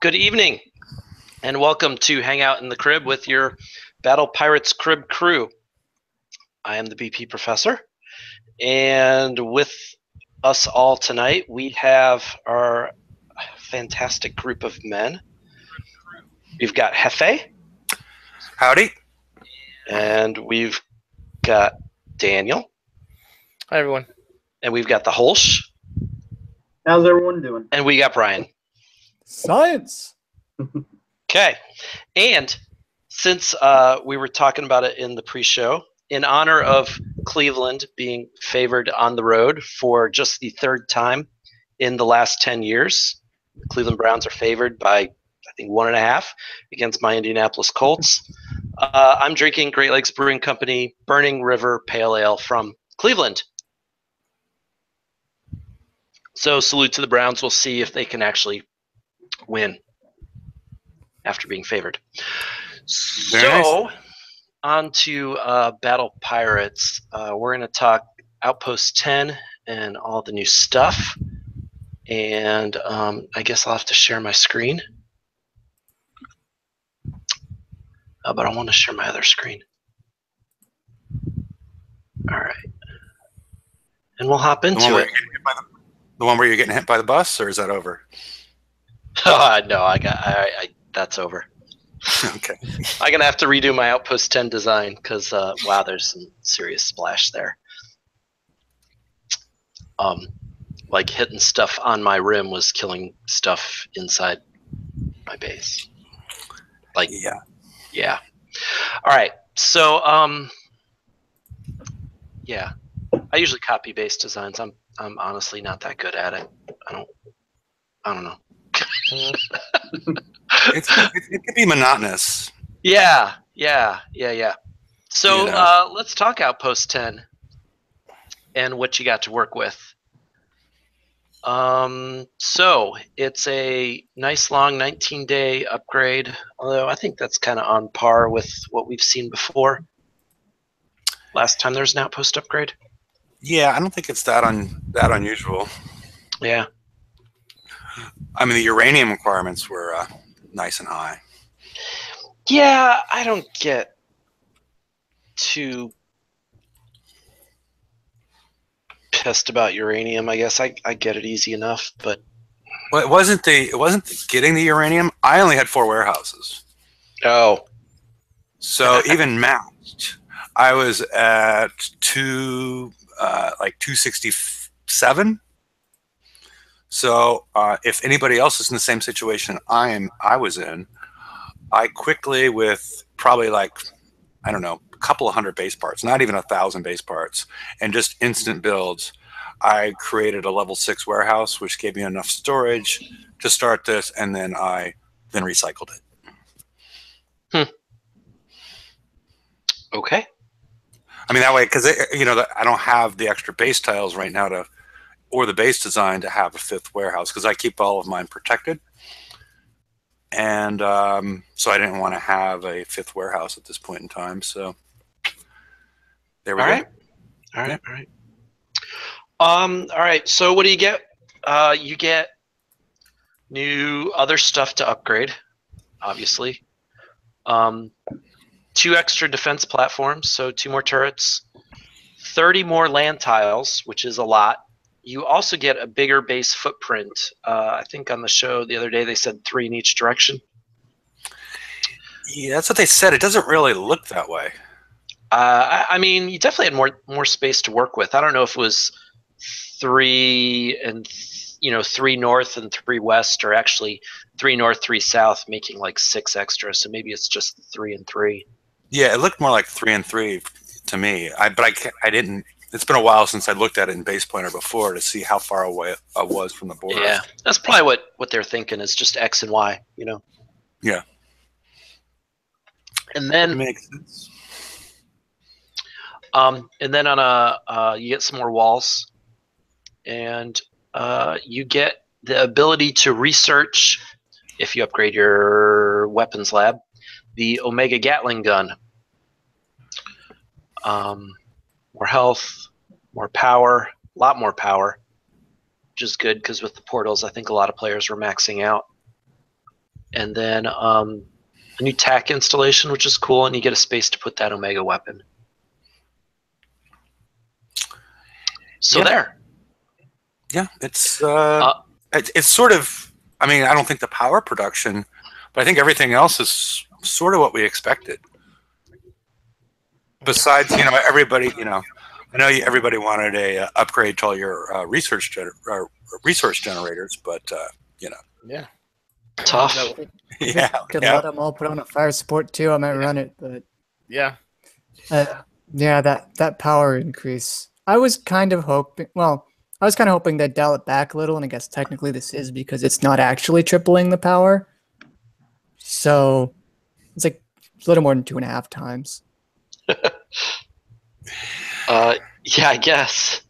Good evening, and welcome to Hang Out in the Crib with your Battle Pirates Crib crew. I am the BP Professor, and with us all tonight, we have our fantastic group of men. We've got Hefe. Howdy. And we've got Daniel. Hi, everyone. And we've got the Holsch. How's everyone doing? And we got Brian. Science. Okay. And since we were talking about it in the pre-show, in honor of Cleveland being favored on the road for just the third time in the last 10 years, the Cleveland Browns are favored by, I think, 1.5 against my Indianapolis Colts. I'm drinking Great Lakes Brewing Company Burning River Pale Ale from Cleveland. So salute to the Browns. We'll see if they can actually win after being favored. So on to Battle Pirates. We're going to talk Outpost 10 and all the new stuff. And I guess I'll have to share my screen. But I want to share my other screen. All right. And we'll hop into it. The one where you're getting hit by the bus, or is that over? No, that's over. Okay. I'm going to have to redo my Outpost 10 design because, wow, there's some serious splash there. Like hitting stuff on my rim was killing stuff inside my base. Like, yeah. All right. So, yeah. I usually copy base designs. I'm honestly not that good at it. I don't know. It can be monotonous. Yeah. So let's talk Outpost 10 and what you got to work with. So it's a nice long 19-day upgrade, although I think that's kind of on par with what we've seen before. Last time there was an Outpost upgrade. Yeah, I don't think it's that unusual. Yeah. I mean, the uranium requirements were nice and high. Yeah, I don't get too pissed about uranium. I guess I get it easy enough, but well, it wasn't getting the uranium. I only had 4 warehouses. Oh. So even matched, I was at 267. So if anybody else is in the same situation I was in, I quickly, with probably a couple of hundred base parts, not even 1,000 base parts, and just instant builds, I created a level 6 warehouse, which gave me enough storage to start this, and then I recycled it. Okay. I mean, that way, because I don't have the extra base tiles right now or the base design to have a 5th warehouse, because I keep all of mine protected. And so I didn't want to have a 5th warehouse at this point in time. So there we go. All right. So what do you get? You get new other stuff to upgrade, obviously. 2 extra defense platforms, so 2 more turrets. 30 more land tiles, which is a lot. You also get a bigger base footprint. I think on the show the other day they said 3 in each direction. Yeah, that's what they said. It doesn't really look that way. I mean, you definitely had more space to work with. I don't know if it was 3 and 3 north and 3 west, or actually 3 north, 3 south, making like 6 extra. So maybe it's just 3 and 3. Yeah, it looked more like 3 and 3 to me. I didn't. It's been a while since I looked at it in Base Pointer before to see how far away I was from the border. Yeah, that's probably what they're thinking is just X and Y, Yeah. And then makes sense. And then on you get some more walls, and you get the ability to research, if you upgrade your weapons lab, the Omega Gatling gun. More health, more power, a lot more power, which is good because with the portals, I think a lot of players were maxing out. and then a new tack installation, which is cool, and you get a space to put that Omega weapon. So Yeah. there. Yeah, it's sort of. I mean, I don't think the power production, but I think everything else is sort of what we expected. Besides, everybody, I know everybody wanted a upgrade to all your resource generators, but Yeah. Tough. yeah, Could yeah. let them all put on a fire support too. I might run it, but Yeah. yeah, that power increase. I was kind of hoping. Well, I was kind of hoping they'd dial it back a little, and I guess technically this is because it's not actually tripling the power. So it's like a little more than 2.5 times. Yeah, I guess.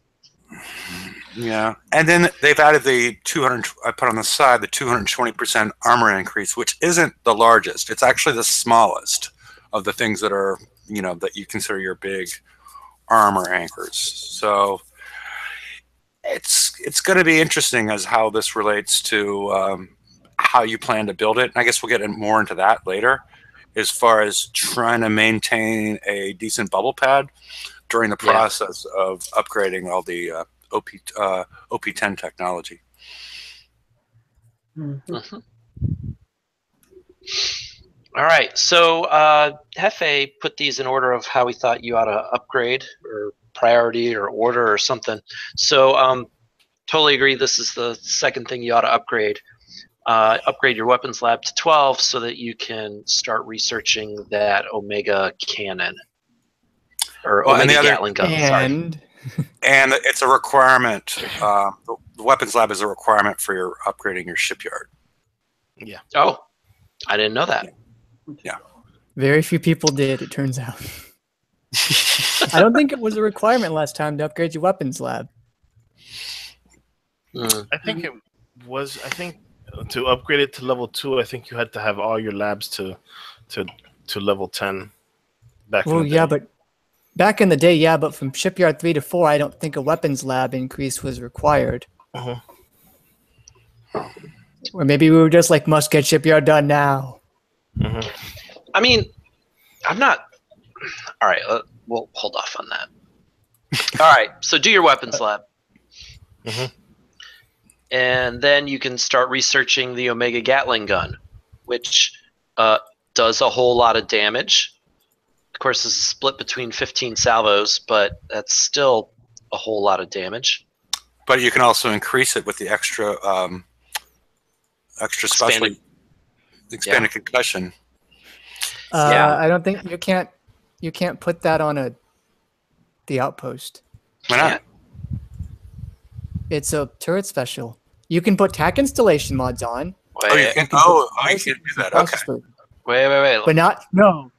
Yeah, and then they've added the 200. I put on the side the 220% armor increase, which isn't the largest. It's actually the smallest of the things that are that you consider your big armor anchors. So it's going to be interesting as how this relates to how you plan to build it. And I guess we'll get more into that later, as far as trying to maintain a decent bubble pad during the process of upgrading all the OP10 technology. Mm-hmm. All right, so Hefe put these in order of how we thought you ought to upgrade, or priority, or order, or something. So totally agree. This is the second thing you ought to upgrade. Upgrade your weapons lab to 12 so that you can start researching that Omega cannon, or Omega Gatling gun. And it's a requirement. The weapons lab is a requirement for your upgrading your shipyard. Yeah. Oh, I didn't know that. Yeah. Very few people did, it turns out. I don't think it was a requirement last time to upgrade your weapons lab. I think it was. I think to upgrade it to level 2, I think you had to have all your labs to level 10. Well, yeah, but back in the day, yeah, but from Shipyard 3 to 4, I don't think a weapons lab increase was required. Or maybe we were just like, must get Shipyard done now. I mean, I'm not. All right, we'll hold off on that. All right, so do your weapons lab. And then you can start researching the Omega Gatling gun, which does a whole lot of damage. Of course, this is split between 15 salvos, but that's still a whole lot of damage. But you can also increase it with the extra special expanded concussion. I don't think you can't put that on the Outpost. Why not? It's a turret special. You can put tack installation mods on. Wait, you can do that. Okay. Wait. But not, no.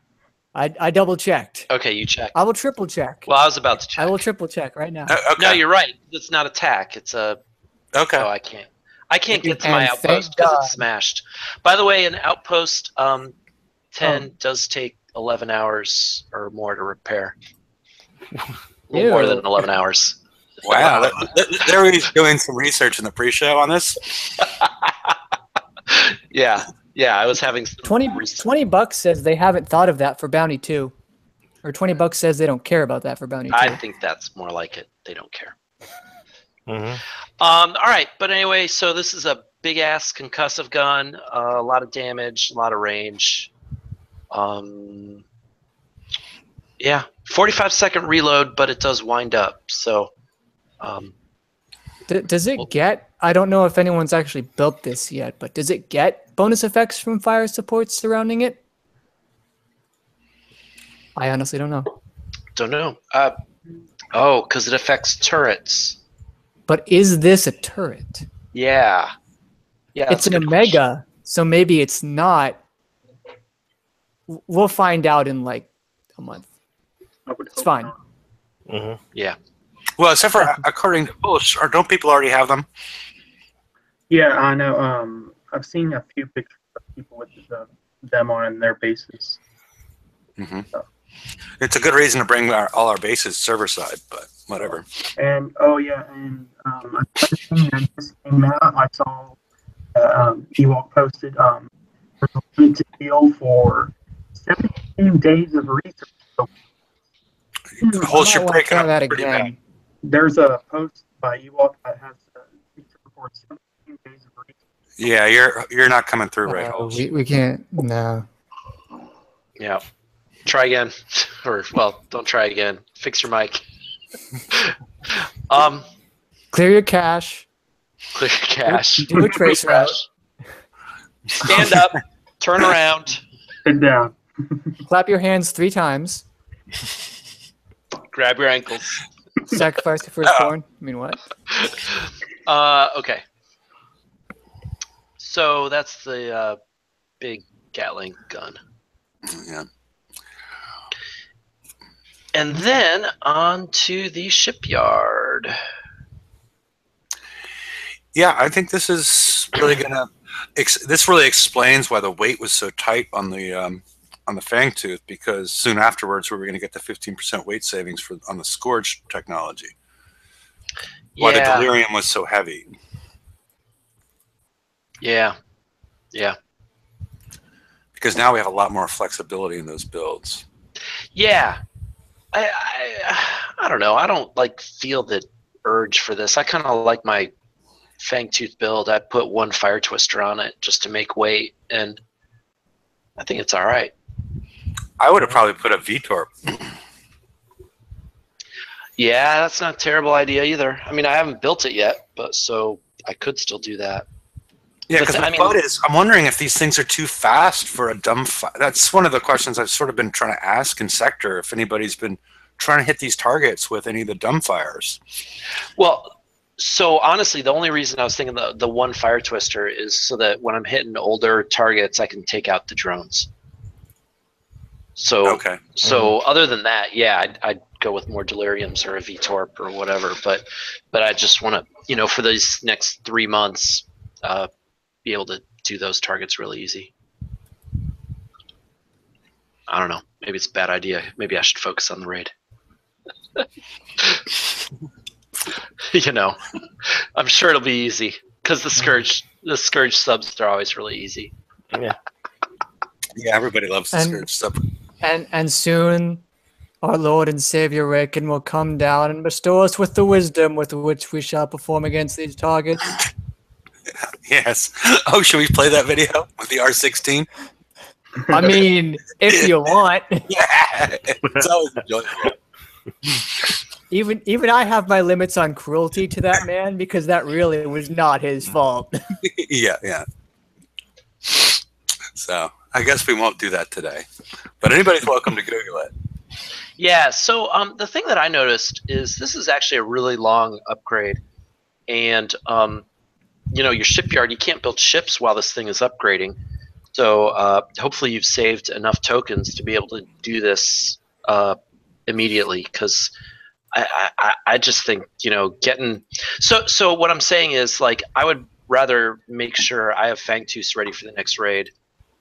I double checked. Okay, you checked. I will triple check. Well, I was about to check. I will triple check right now. Okay. No, you're right. It's not a tack. It's a. Okay. Oh, I can't get to my Outpost because it's smashed. By the way, an Outpost 10 does take 11 hours or more to repair. A little more than 11 hours. Wow. They're really doing some research in the pre-show on this. Yeah, I was having $20 says they haven't thought of that for Bounty 2. Or $20 says they don't care about that for Bounty 2. I think that's more like it. They don't care. All right, but anyway, so this is a big ass concussive gun, a lot of damage, a lot of range. Yeah, 45-second reload, but it does wind up. So, does it get? I don't know if anyone's actually built this yet, but does it get bonus effects from fire supports surrounding it? I honestly don't know. Don't know. Because it affects turrets. But is this a turret? Yeah. It's an Omega, so maybe it's not. We'll find out in like a month. It's fine. Yeah. Well, except for according to Bush, or don't people already have them? Yeah, I know. I've seen a few pictures of people with them on their bases. So. It's a good reason to bring all our bases server side, but whatever. And I just came out. I saw Ewok posted limited deal for 17 days of research. So, The whole ship might wanna breaking try up that pretty again. bad. there's a post by Ewok that has feature for 17 days of research. Yeah, you're not coming through right, Holmes. We can't. No. Yeah. Try again. Or, well, don't try again. Fix your mic. Clear your cache. Clear your cache. Do a trace route. Stand up. Turn around. Sit down. Clap your hands 3 times. Grab your ankles. Sacrifice your firstborn. I mean, what? Okay. So that's the big Gatling gun. Yeah. And then on to the shipyard. Yeah, I think this is really gonna. This really explains why the weight was so tight on the Fangtooth, because soon afterwards we were going to get the 15% weight savings on the Scourge technology. Why the Delirium was so heavy. Yeah. Yeah. Because now we have a lot more flexibility in those builds. Yeah. I don't know. I don't feel the urge for this. I kind of like my Fangtooth build. I put 1 fire twister on it just to make weight, and I think it's all right. I would have probably put a VTOR. Yeah, that's not a terrible idea either. I mean, I haven't built it yet, but so I could still do that. Yeah, because my thought is, I'm wondering if these things are too fast for a dumb fire. That's one of the questions I've sort of been trying to ask in Sector, if anybody's been trying to hit these targets with any of the dumbfires. Well, so honestly, the only reason I was thinking the 1 fire twister is so that when I'm hitting older targets, I can take out the drones. So, okay. So other than that, yeah, I'd go with more Deliriums or a VTORP or whatever. But I just want to, for these next 3 months, be able to do those targets really easy. I don't know. Maybe it's a bad idea. Maybe I should focus on the raid. I'm sure it'll be easy because the Scourge subs are always really easy. Yeah. Yeah, everybody loves the Scourge sub. And soon our Lord and Savior Raken will come down and bestow us with the wisdom with which we shall perform against these targets. Yes. Oh, should we play that video with the R16? I mean, if you want. Yeah. It's always enjoyable. Even I have my limits on cruelty to that man because that really was not his fault. Yeah. So I guess we won't do that today. But anybody's welcome to Google it. Yeah, so the thing that I noticed is this is actually a really long upgrade. And, your shipyard, you can't build ships while this thing is upgrading. So hopefully you've saved enough tokens to be able to do this immediately, because I just think, getting... So what I'm saying is, I would rather make sure I have Fangtooth ready for the next raid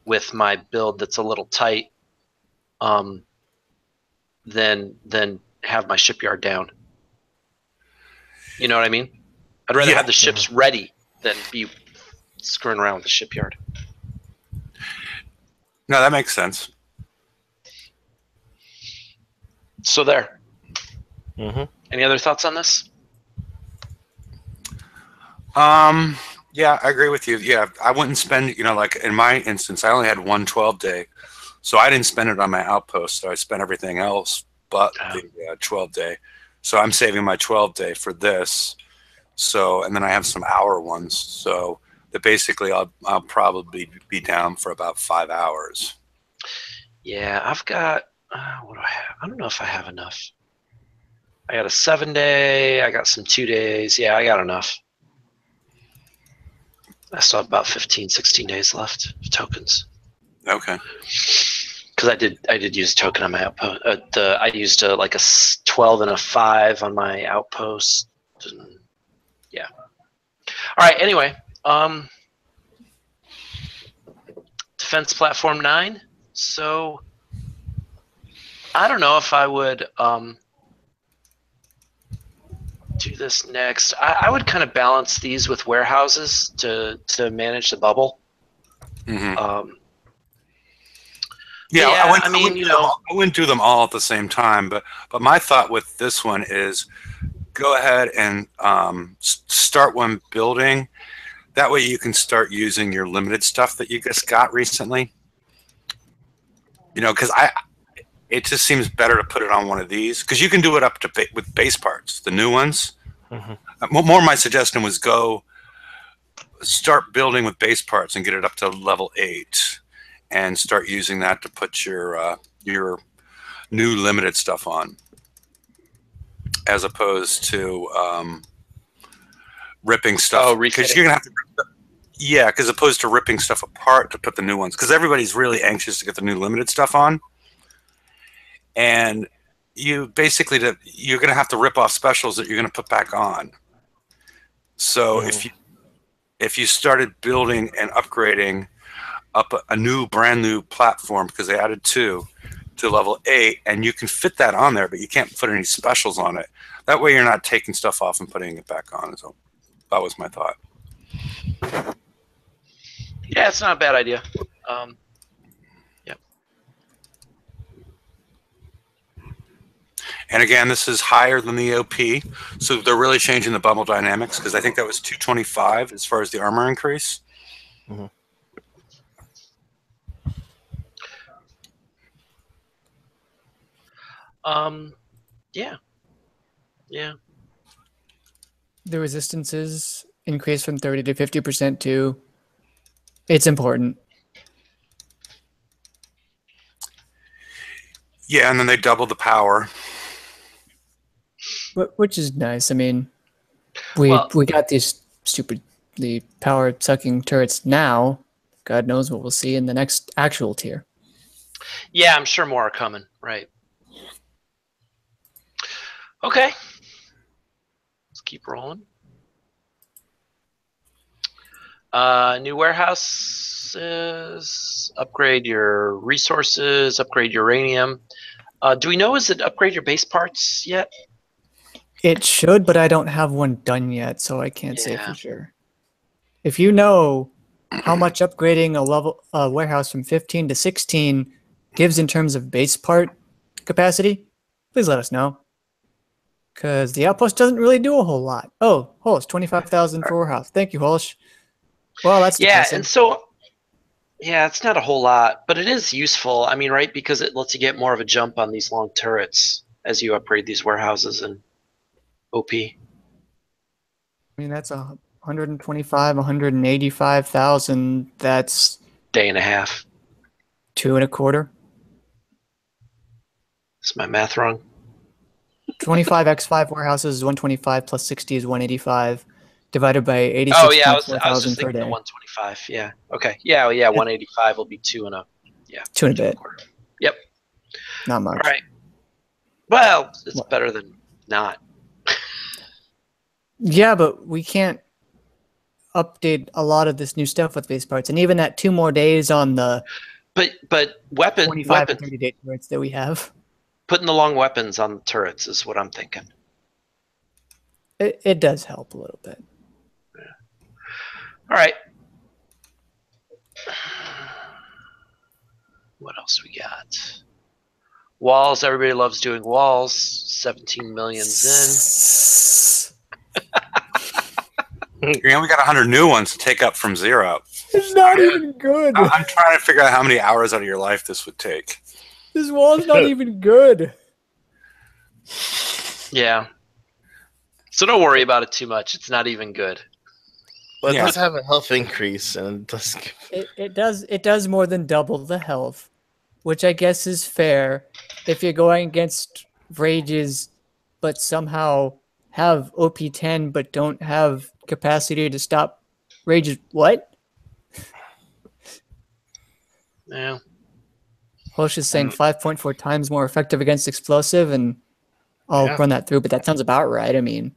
with my build that's a little tight than have my shipyard down. You know what I mean? I'd rather have the ships ready than be screwing around with the shipyard. No, that makes sense. So there. Mm-hmm. Any other thoughts on this? Yeah, I agree with you. Yeah, I wouldn't spend, in my instance, I only had 1 12-day. So I didn't spend it on my Outpost. So I spent everything else but the 12-day. So I'm saving my 12-day for this. So, and then I have some hour ones. So that basically I'll probably be down for about 5 hours. Yeah, I've got, what do I have? I don't know if I have enough. I got a 7-day. I got some 2 days. Yeah, I got enough. I still have about 15, 16 days left of tokens. Okay. Because I did use a token on my Outpost. I used a 12 and a 5 on my Outpost. And yeah. All right. Anyway, Defense Platform 9. So I don't know if I would do this next. I would kind of balance these with warehouses to manage the bubble. Mm-hmm. Yeah, Yeah, I wouldn't do them all at the same time, but my thought with this one is go ahead and start one building. That way you can start using your limited stuff that you just got recently. You know, because it just seems better to put it on one of these because you can do it up to with base parts, the new ones. More my suggestion was go start building with base parts and get it up to level 8 and start using that to put your new limited stuff on, as opposed to ripping stuff. Because you're gonna have to, because opposed to ripping stuff apart to put the new ones. Because everybody's really anxious to get the new limited stuff on, and you're gonna have to rip off specials that you're gonna put back on. So if you started building and upgrading up a brand new platform, because they added 2 to level 8, and you can fit that on there, but you can't put any specials on it. That way you're not taking stuff off and putting it back on. So that was my thought. Yeah, it's not a bad idea. Yeah. And again, this is higher than the OP, so they're really changing the bubble dynamics, because I think that was 225 as far as the armor increase. Yeah. The resistances increase from 30 to 50% too. It's important. Yeah, and then they double the power. Which is nice. I mean, we got these stupidly power sucking turrets now. God knows what we'll see in the next actual tier. Yeah, I'm sure more are coming. Right. Okay. Let's keep rolling. New warehouses. Upgrade your resources. Upgrade uranium. Do we know, is it upgrade your base parts yet? It should, but I don't have one done yet, so I can't say for sure. If you know how much upgrading a warehouse from 15 to 16 gives in terms of base part capacity, please let us know. Because the Outpost doesn't really do a whole lot. Oh, Holsh, 25,000 for warehouse. Thank you, Holsh. Well, that's depressing. And so, it's not a whole lot, but it is useful. I mean, right, because it lets you get more of a jump on these long turrets as you upgrade these warehouses and OP. I mean, that's 125, 185,000. That's day and a half. 2.25. Is my math wrong? 25 x5 warehouses is 125 plus 60 is 185 divided by 86. Oh yeah, I was just per thinking day. the 125. Yeah. Okay. Yeah. 185 will be 2 and a 2 and a bit. Yep. Not much. All right. Well, it's better than not. Yeah, but we can't update a lot of this new stuff with base parts, and even that 2 more days on the but weapon 25 and 30 day turrets that we have. Putting the long weapons on the turrets is what I'm thinking. It does help a little bit. Yeah. All right. What else we got? Walls. Everybody loves doing walls. 17 million's in. Yeah, we got 100 new ones to take up from 0. It's not even good. I'm trying to figure out how many hours out of your life this would take. This wall's not even good. Yeah. So don't worry about it too much. It's not even good. But it does have a health increase, and it does. It does more than double the health, which I guess is fair if you're going against rages, but somehow have OP10 but don't have capacity to stop rages. What? Yeah. Hosh is saying 5.4 times more effective against explosive, and I'll run that through, but that sounds about right. I mean,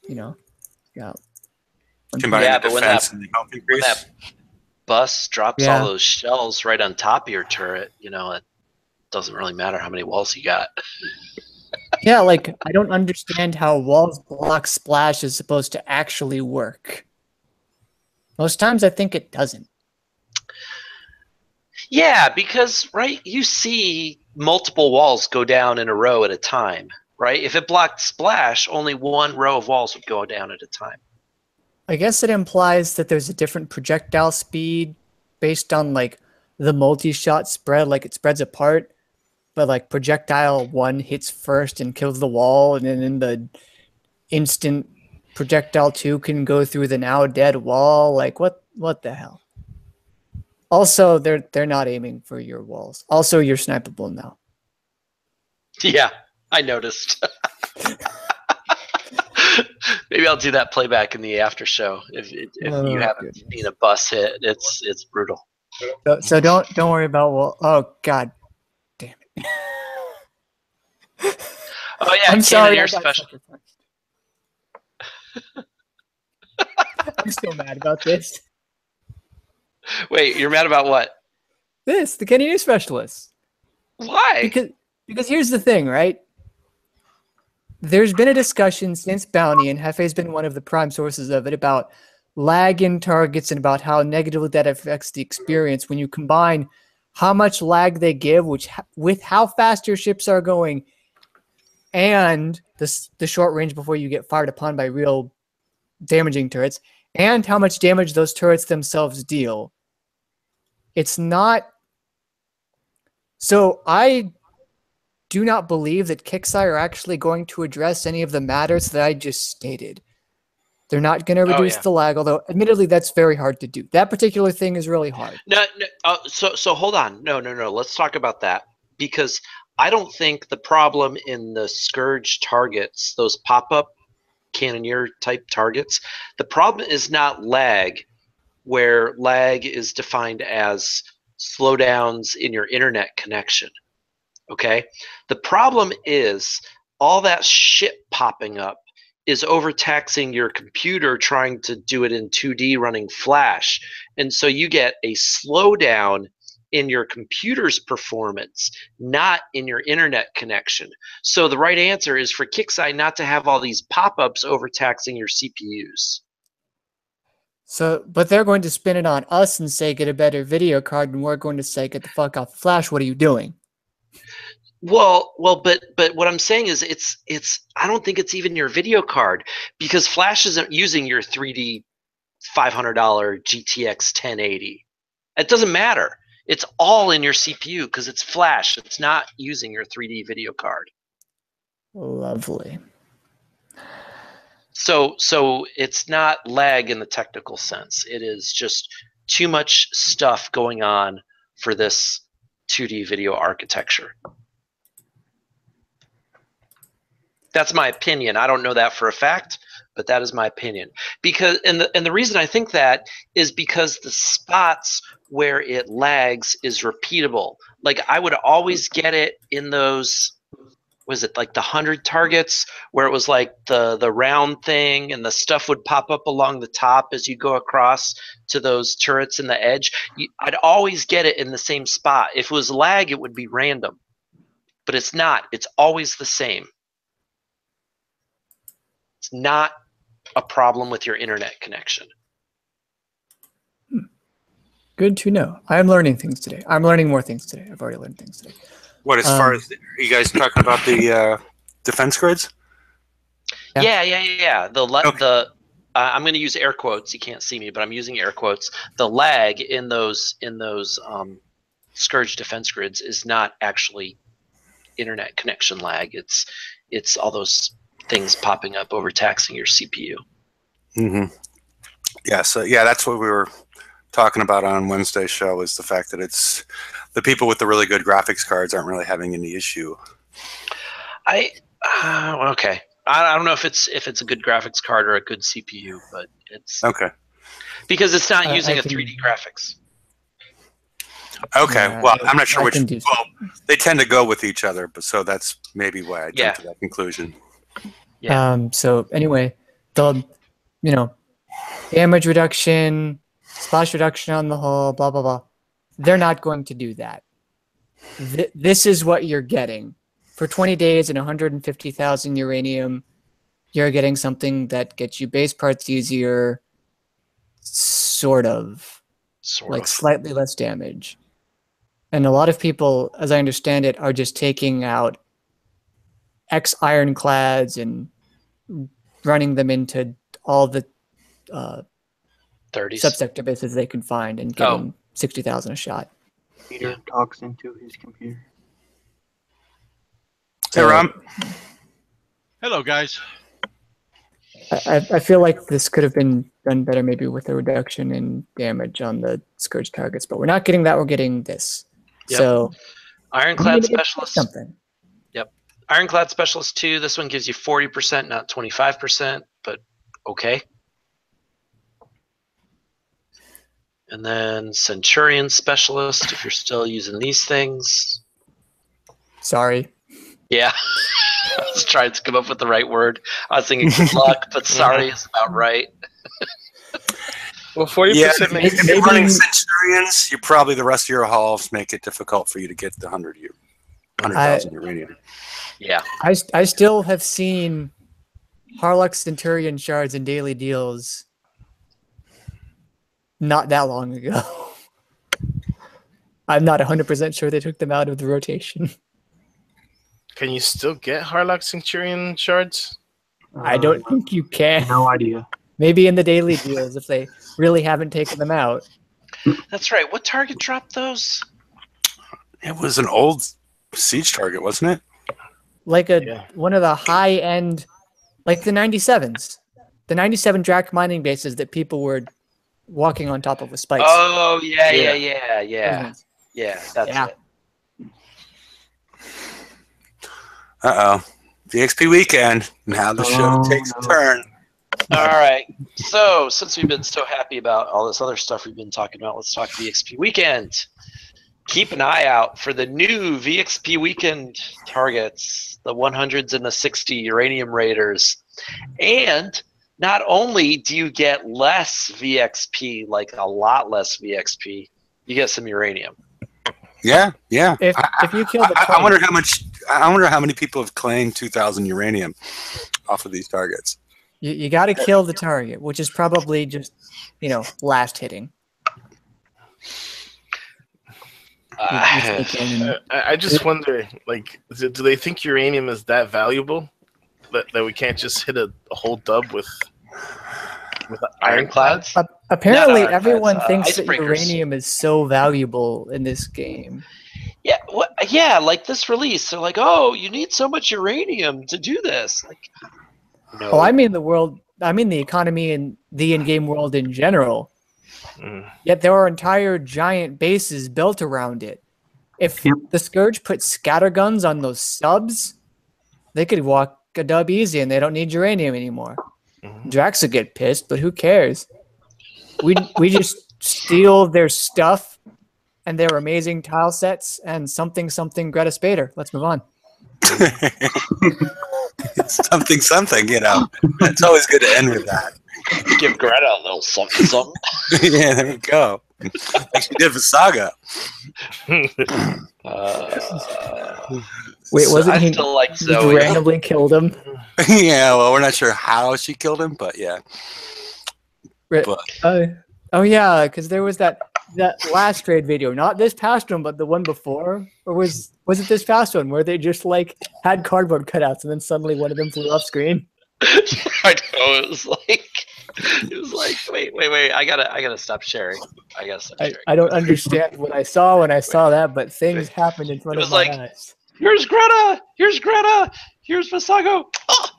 yeah. Yeah, but when that bus drops all those shells right on top of your turret, it doesn't really matter how many walls you got. Yeah, like, I don't understand how walls block splash is supposed to actually work. Most times I think it doesn't. Yeah, because right, you see multiple walls go down in a row at a time, right? If it blocked splash, only one row of walls would go down at a time. I guess it implies that there's a different projectile speed based on like the multi-shot spread, like it spreads apart, but like projectile 1 hits first and kills the wall, and then in the instant projectile 2 can go through the now dead wall. Like what the hell? Also, they're not aiming for your walls. Also, you're snipeable now. Yeah, I noticed. Maybe I'll do that playback in the after show. If you haven't seen a bus hit, it's brutal. So don't worry about wall. Oh God, damn it! Oh yeah, I'm sorry. I got special. sucker punched. I'm still mad about this. Wait, you're mad about what? This the Cannoneer specialist. Why? Because here's the thing, right? There's been a discussion since Bounty, and Hefe's been one of the prime sources of it, about lag in targets and about how negatively that affects the experience when you combine how much lag they give, with how fast your ships are going, and the short range before you get fired upon by real damaging turrets, and how much damage those turrets themselves deal. It's not... So I do not believe that Kixeye are actually going to address any of the matters that I just stated. They're not going to reduce the lag, although admittedly that's very hard to do. That particular thing is really hard. No, so hold on. No. Let's talk about that, because I don't think the problem in the Scourge targets, those pop-up Cannoneer type targets, the problem is not lag, where lag is defined as slowdowns in your internet connection. Okay? The problem is all that shit popping up is overtaxing your computer trying to do it in 2D running Flash. And so you get a slowdown in your computer's performance, not in your internet connection. So the right answer is for Kixeye not to have all these pop-ups overtaxing your CPUs. So, but they're going to spin it on us and say, get a better video card, and we're going to say, get the fuck off Flash, what are you doing? Well, but what I'm saying is it's I don't think it's even your video card, because Flash isn't using your 3D $500 GTX 1080. It doesn't matter. It's all in your CPU because it's Flash. It's not using your 3D video card. Lovely. So it's not lag in the technical sense. It is just too much stuff going on for this 2D video architecture. That's my opinion. I don't know that for a fact, but that is my opinion. Because and the reason I think that is because the spots where it lags is repeatable. Like I would always get it in those, was it like the 100 targets where it was like the round thing and the stuff would pop up along the top as you go across to those turrets in the edge. I'd always get it in the same spot. If it was lag, it would be random, but it's not. It's always the same. It's not a problem with your internet connection. Good to know. I'm learning things today. I'm learning more things today. I've already learned things today. What, as far as, are you guys talking about the defense grids? Yeah. I'm going to use air quotes. You can't see me, but I'm using air quotes. The lag in those Scourge defense grids is not actually internet connection lag. It's all those things popping up overtaxing your CPU. Mm-hmm. Yeah. So yeah, that's what we were talking about on Wednesday's show, is the fact that it's the people with the really good graphics cards aren't really having any issue. Okay. I don't know if it's a good graphics card or a good CPU, but it's okay because it's not using a 3D graphics. Okay, Yeah, well, I'm not sure which. Well, they tend to go with each other, but so that's maybe why I jumped to that conclusion. Yeah. So anyway, the damage reduction, splash reduction on the hull, blah blah blah. They're not going to do that. This is what you're getting for 20 days and 150,000 uranium. You're getting something that gets you base parts easier, sort of. Slightly less damage. And a lot of people, as I understand it, are just taking out X ironclads and running them into all the 30s. subsector bases they can find and getting 60,000 a shot. Peter talks into his computer. Hey, Ram. Hello, guys. I feel like this could have been done better, maybe with a reduction in damage on the Scourge targets, but we're not getting that. We're getting this. Yep. So Ironclad Specialist. Something. Yep. Ironclad Specialist 2. This one gives you 40%, not 25%, but okay. And then Centurion Specialist, if you're still using these things. Sorry. Yeah. I was trying to come up with the right word. I was thinking good luck, but sorry is about right. Well, 40% Yeah, makes if you're running Centurions, you probably the rest of your halls make it difficult for you to get the 100,000 uranium. Yeah. I still have seen Harlock Centurion shards in daily deals not that long ago. I'm not 100% sure they took them out of the rotation. Can you still get Harlock Centurion shards? I don't think you can. No idea. Maybe in the daily deals if they really haven't taken them out. That's right. What target dropped those? It was an old siege target, wasn't it? Like one of the high end, like the 97s. The 97 Drac mining bases that people were walking on top of with spikes. Oh, yeah. Those Yeah, that's it. Uh-oh. VXP weekend. Now the show takes a turn. All right. So, since we've been so happy about all this other stuff we've been talking about, let's talk VXP weekend. Keep an eye out for the new VXP weekend targets, the 100s and the 60 uranium raiders. And not only do you get less VXP, like a lot less VXP, you get some uranium. Yeah. If you kill the target, I wonder how much. I wonder how many people have claimed 2,000 uranium off of these targets. you got to kill the target, which is probably just, last hitting. I just wonder, do they think uranium is that valuable that we can't just hit a whole dub with ironclads? Apparently, Not everyone thinks that icebreakers. uranium is so valuable in this game. Yeah, yeah, like this release, they're like, oh, you need so much uranium to do this. Like, no. Oh, I mean the world. I mean the economy and the in-game world in general. Yet there are entire giant bases built around it. If the Scourge put scatter guns on those subs, they could walk a dub easy and they don't need uranium anymore. Drax would get pissed, but who cares? We just steal their stuff and their amazing tile sets and something Greta Spader. Let's move on. something, It's always good to end with that. Give Greta a little something. Yeah, there you go. Like she did for Saga. Wait, wasn't he still like just Zoe. randomly killed him? Yeah, well, we're not sure how she killed him, but yeah. Oh yeah, because there was that last trade video, not this past one, but the one before, or was it this past one where they just had cardboard cutouts and then suddenly one of them flew off screen? I know, it was like wait, I gotta stop sharing. I don't understand what I saw when I saw that, but things happened in front of my eyes. Here's Greta, here's Visago. Oh!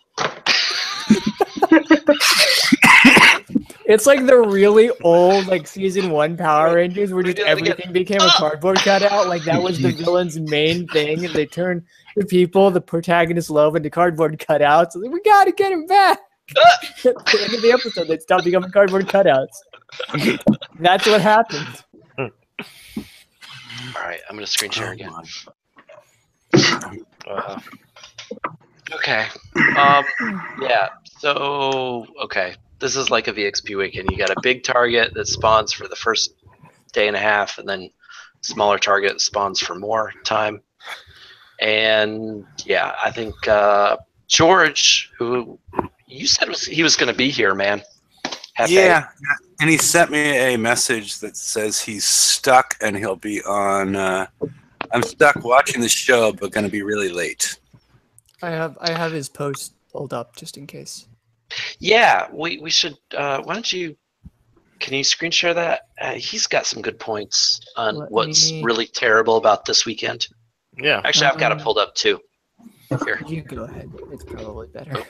It's like the really old, season 1 Power Rangers where just everything became a cardboard cutout. Like that was the villain's main thing, and they turned the people the protagonists love into cardboard cutouts. We gotta get him back. At the end of the episode, they stopped becoming cardboard cutouts. That's what happened. All right, I'm gonna screen share again. Okay. Yeah. So okay. This is like a VXP weekend. You got a big target that spawns for the first day and a half, and then smaller target spawns for more time. And yeah, I think George, who you said he was going to be here, man. Yeah, and he sent me a message that says he's stuck and he'll be on. I'm stuck watching the show, but going to be really late. I have his post pulled up just in case. Yeah, we should. Why don't you? Can you screen share that? He's got some good points on what's really terrible about this weekend. Yeah. Actually, I've got it pulled up too. Here. You go ahead. It's probably better.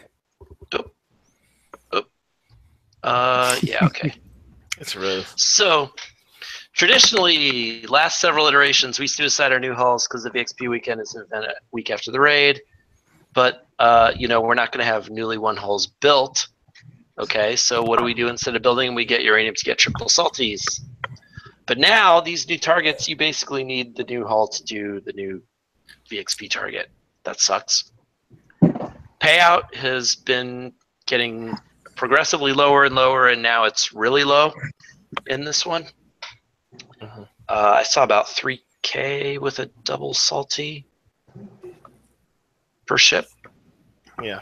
Yeah, okay. It's really. So, traditionally, last several iterations, we used to decide our new hulls because the VXP weekend is an event a week after the raid. But, we're not going to have newly won hulls built. Okay, so what do we do instead of building? We get uranium to get triple salties. But now, these new targets, you basically need the new hull to do the new VXP target. That sucks. Payout has been getting progressively lower and lower, and now it's really low in this one. I saw about 3K with a double salty per ship. Yeah.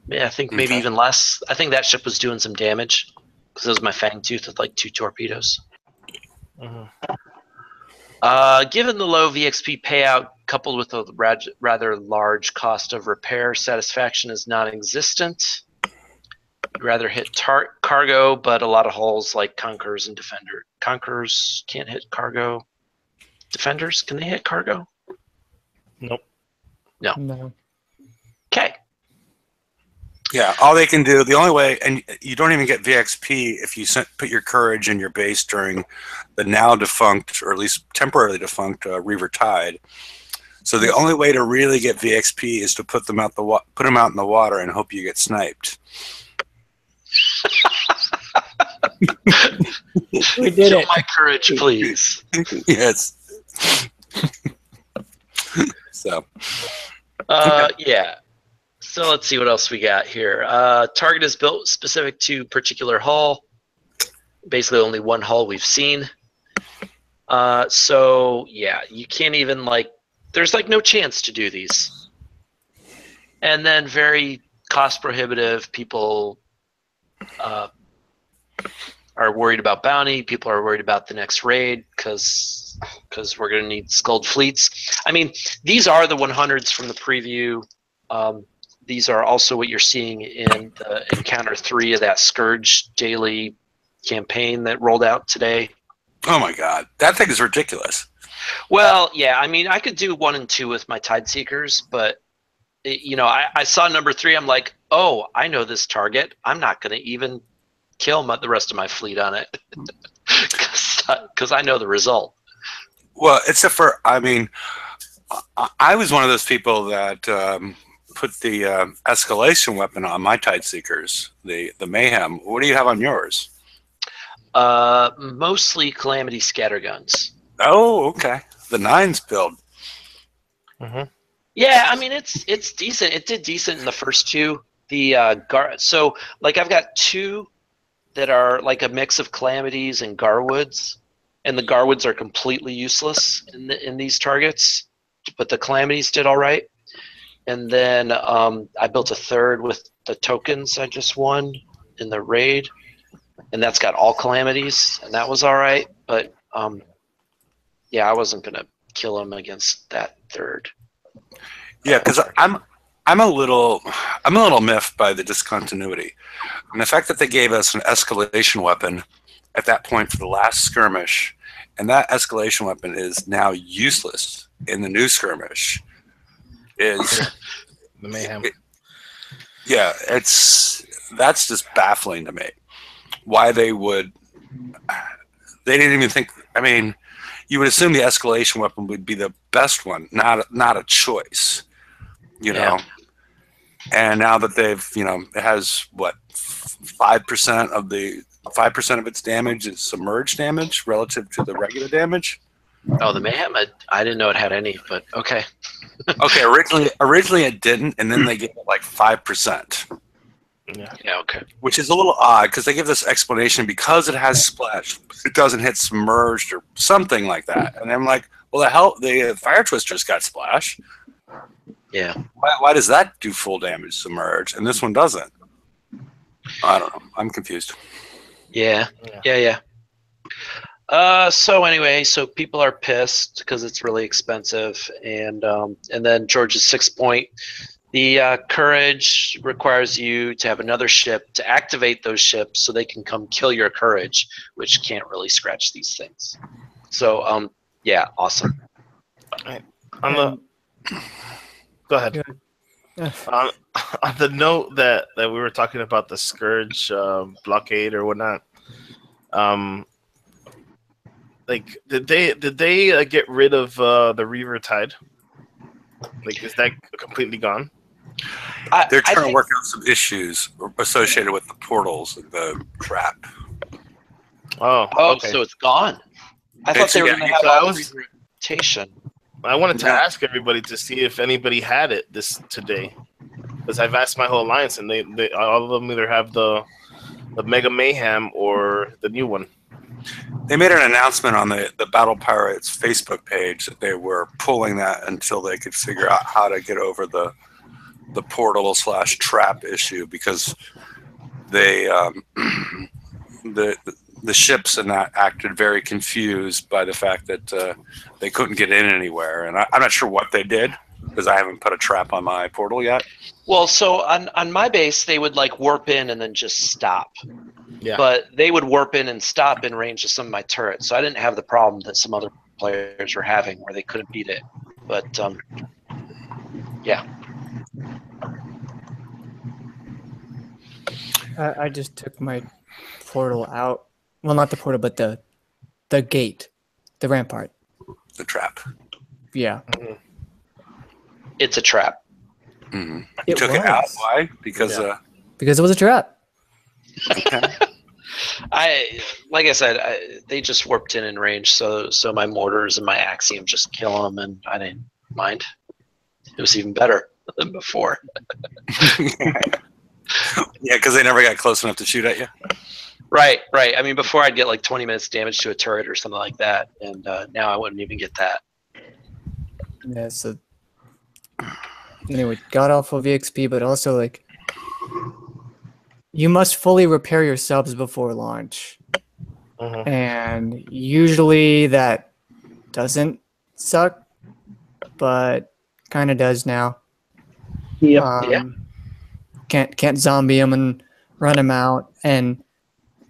Yeah, I think maybe even less. I think that ship was doing some damage because it was my Fangtooth with like 2 torpedoes. Given the low VXP payout coupled with a rather large cost of repair, satisfaction is non-existent. I'd rather hit cargo, but a lot of hulls like Conquerors and Defender. Conquerors can't hit cargo. Defenders, can they hit cargo? Nope. No. Okay. Yeah, all they can do, the only way, and you don't even get VXP if you put your courage in your base during the now defunct, or at least temporarily defunct, Reaver Tide. So the only way to really get VXP is to put them out in the water and hope you get sniped. We did Show it. my courage, please. Yes. So. Yeah. So let's see what else we got here. Target is built specific to particular hull. Basically, only one hull we've seen. So yeah, you can't even there's no chance to do these. And then very cost prohibitive. People are worried about bounty. People are worried about the next raid because we're going to need Skulled fleets. I mean, these are the 100s from the preview. These are also what you're seeing in the Encounter 3 of that Scourge daily campaign that rolled out today. Oh my god, that thing is ridiculous. Well, yeah, I mean, I could do 1 and 2 with my Tideseekers, but I saw number 3. I'm like, oh, I know this target. I'm not going to even kill the rest of my fleet on it because I know the result. Well, except for, I mean, I was one of those people that put the escalation weapon on my Tideseekers, the Mayhem. What do you have on yours? Mostly Calamity Scatterguns. Oh, okay. The 9s build. Yeah, I mean it's decent. It did decent in the first 2. The so I've got 2 that are like a mix of Calamities and Garwoods, and the Garwoods are completely useless in these targets, but the Calamities did all right. And then I built a 3rd with the tokens I just won in the raid, and that's got all Calamities, and that was all right. But yeah, I wasn't gonna kill him against that 3rd. Yeah, because I'm a little miffed by the discontinuity, and the fact that they gave us an escalation weapon at that point for the last skirmish, and that escalation weapon is now useless in the new skirmish. Is the Mayhem. That's just baffling to me. Why they didn't even think. I mean, you would assume the escalation weapon would be the best one, not a choice. You know, and now that they've, it has what 5% of its damage is submerged damage relative to the regular damage. Oh, the Mayhem! I didn't know it had any, but okay. Okay, originally it didn't, and then they gave it like 5%. Yeah, okay. Which is a little odd because they give this explanation because it has splash, it doesn't hit submerged or something like that. And I'm like, well, the Fire Twister's got splash. Yeah. Why does that do full damage submerged and this one doesn't? I don't know. I'm confused. Yeah. So anyway, so people are pissed because it's really expensive, and then George's 6 point. The courage requires you to have another ship to activate those ships so they can come kill your courage, which can't really scratch these things. So yeah, awesome. Go ahead. On the note that we were talking about the Scourge blockade or whatnot, like did they get rid of the Reaver Tide? Like, is that completely gone? They're trying to work out some issues associated with the portals and the trap. Oh, okay. So it's gone. I thought they were going to have all the rotation. I wanted to ask everybody to see if anybody had it today, because I've asked my whole alliance, and they all of them either have the Mega Mayhem or the new one. They made an announcement on the Battle Pirates Facebook page that they were pulling that until they could figure out how to get over the portal / trap issue, because they the ships and that acted very confused by the fact that they couldn't get in anywhere, and I'm not sure what they did because I haven't put a trap on my portal yet. Well, so on my base they would like warp in and then just stop. Yeah. But they would warp in and stop in range of some of my turrets, so I didn't have the problem that some other players were having where they couldn't beat it. But yeah. I just took my portal out. Well, not the portal, but the gate, the rampart. The trap. Yeah. It's a trap. Mm-hmm. You took it out. Why? Because because it was a trap. Okay. Like I said, they just warped in range, so my mortars and my axiom just kill them, and I didn't mind. It was even better than before. Yeah, because they never got close enough to shoot at you. Right. I mean, before I'd get like 20 minutes damage to a turret or something like that, and now I wouldn't even get that. Yeah. So anyway, got off of VXP, but also like you must fully repair your subs before launch, and usually that doesn't suck, but kind of does now. Yeah. Can't zombie them and run them out, and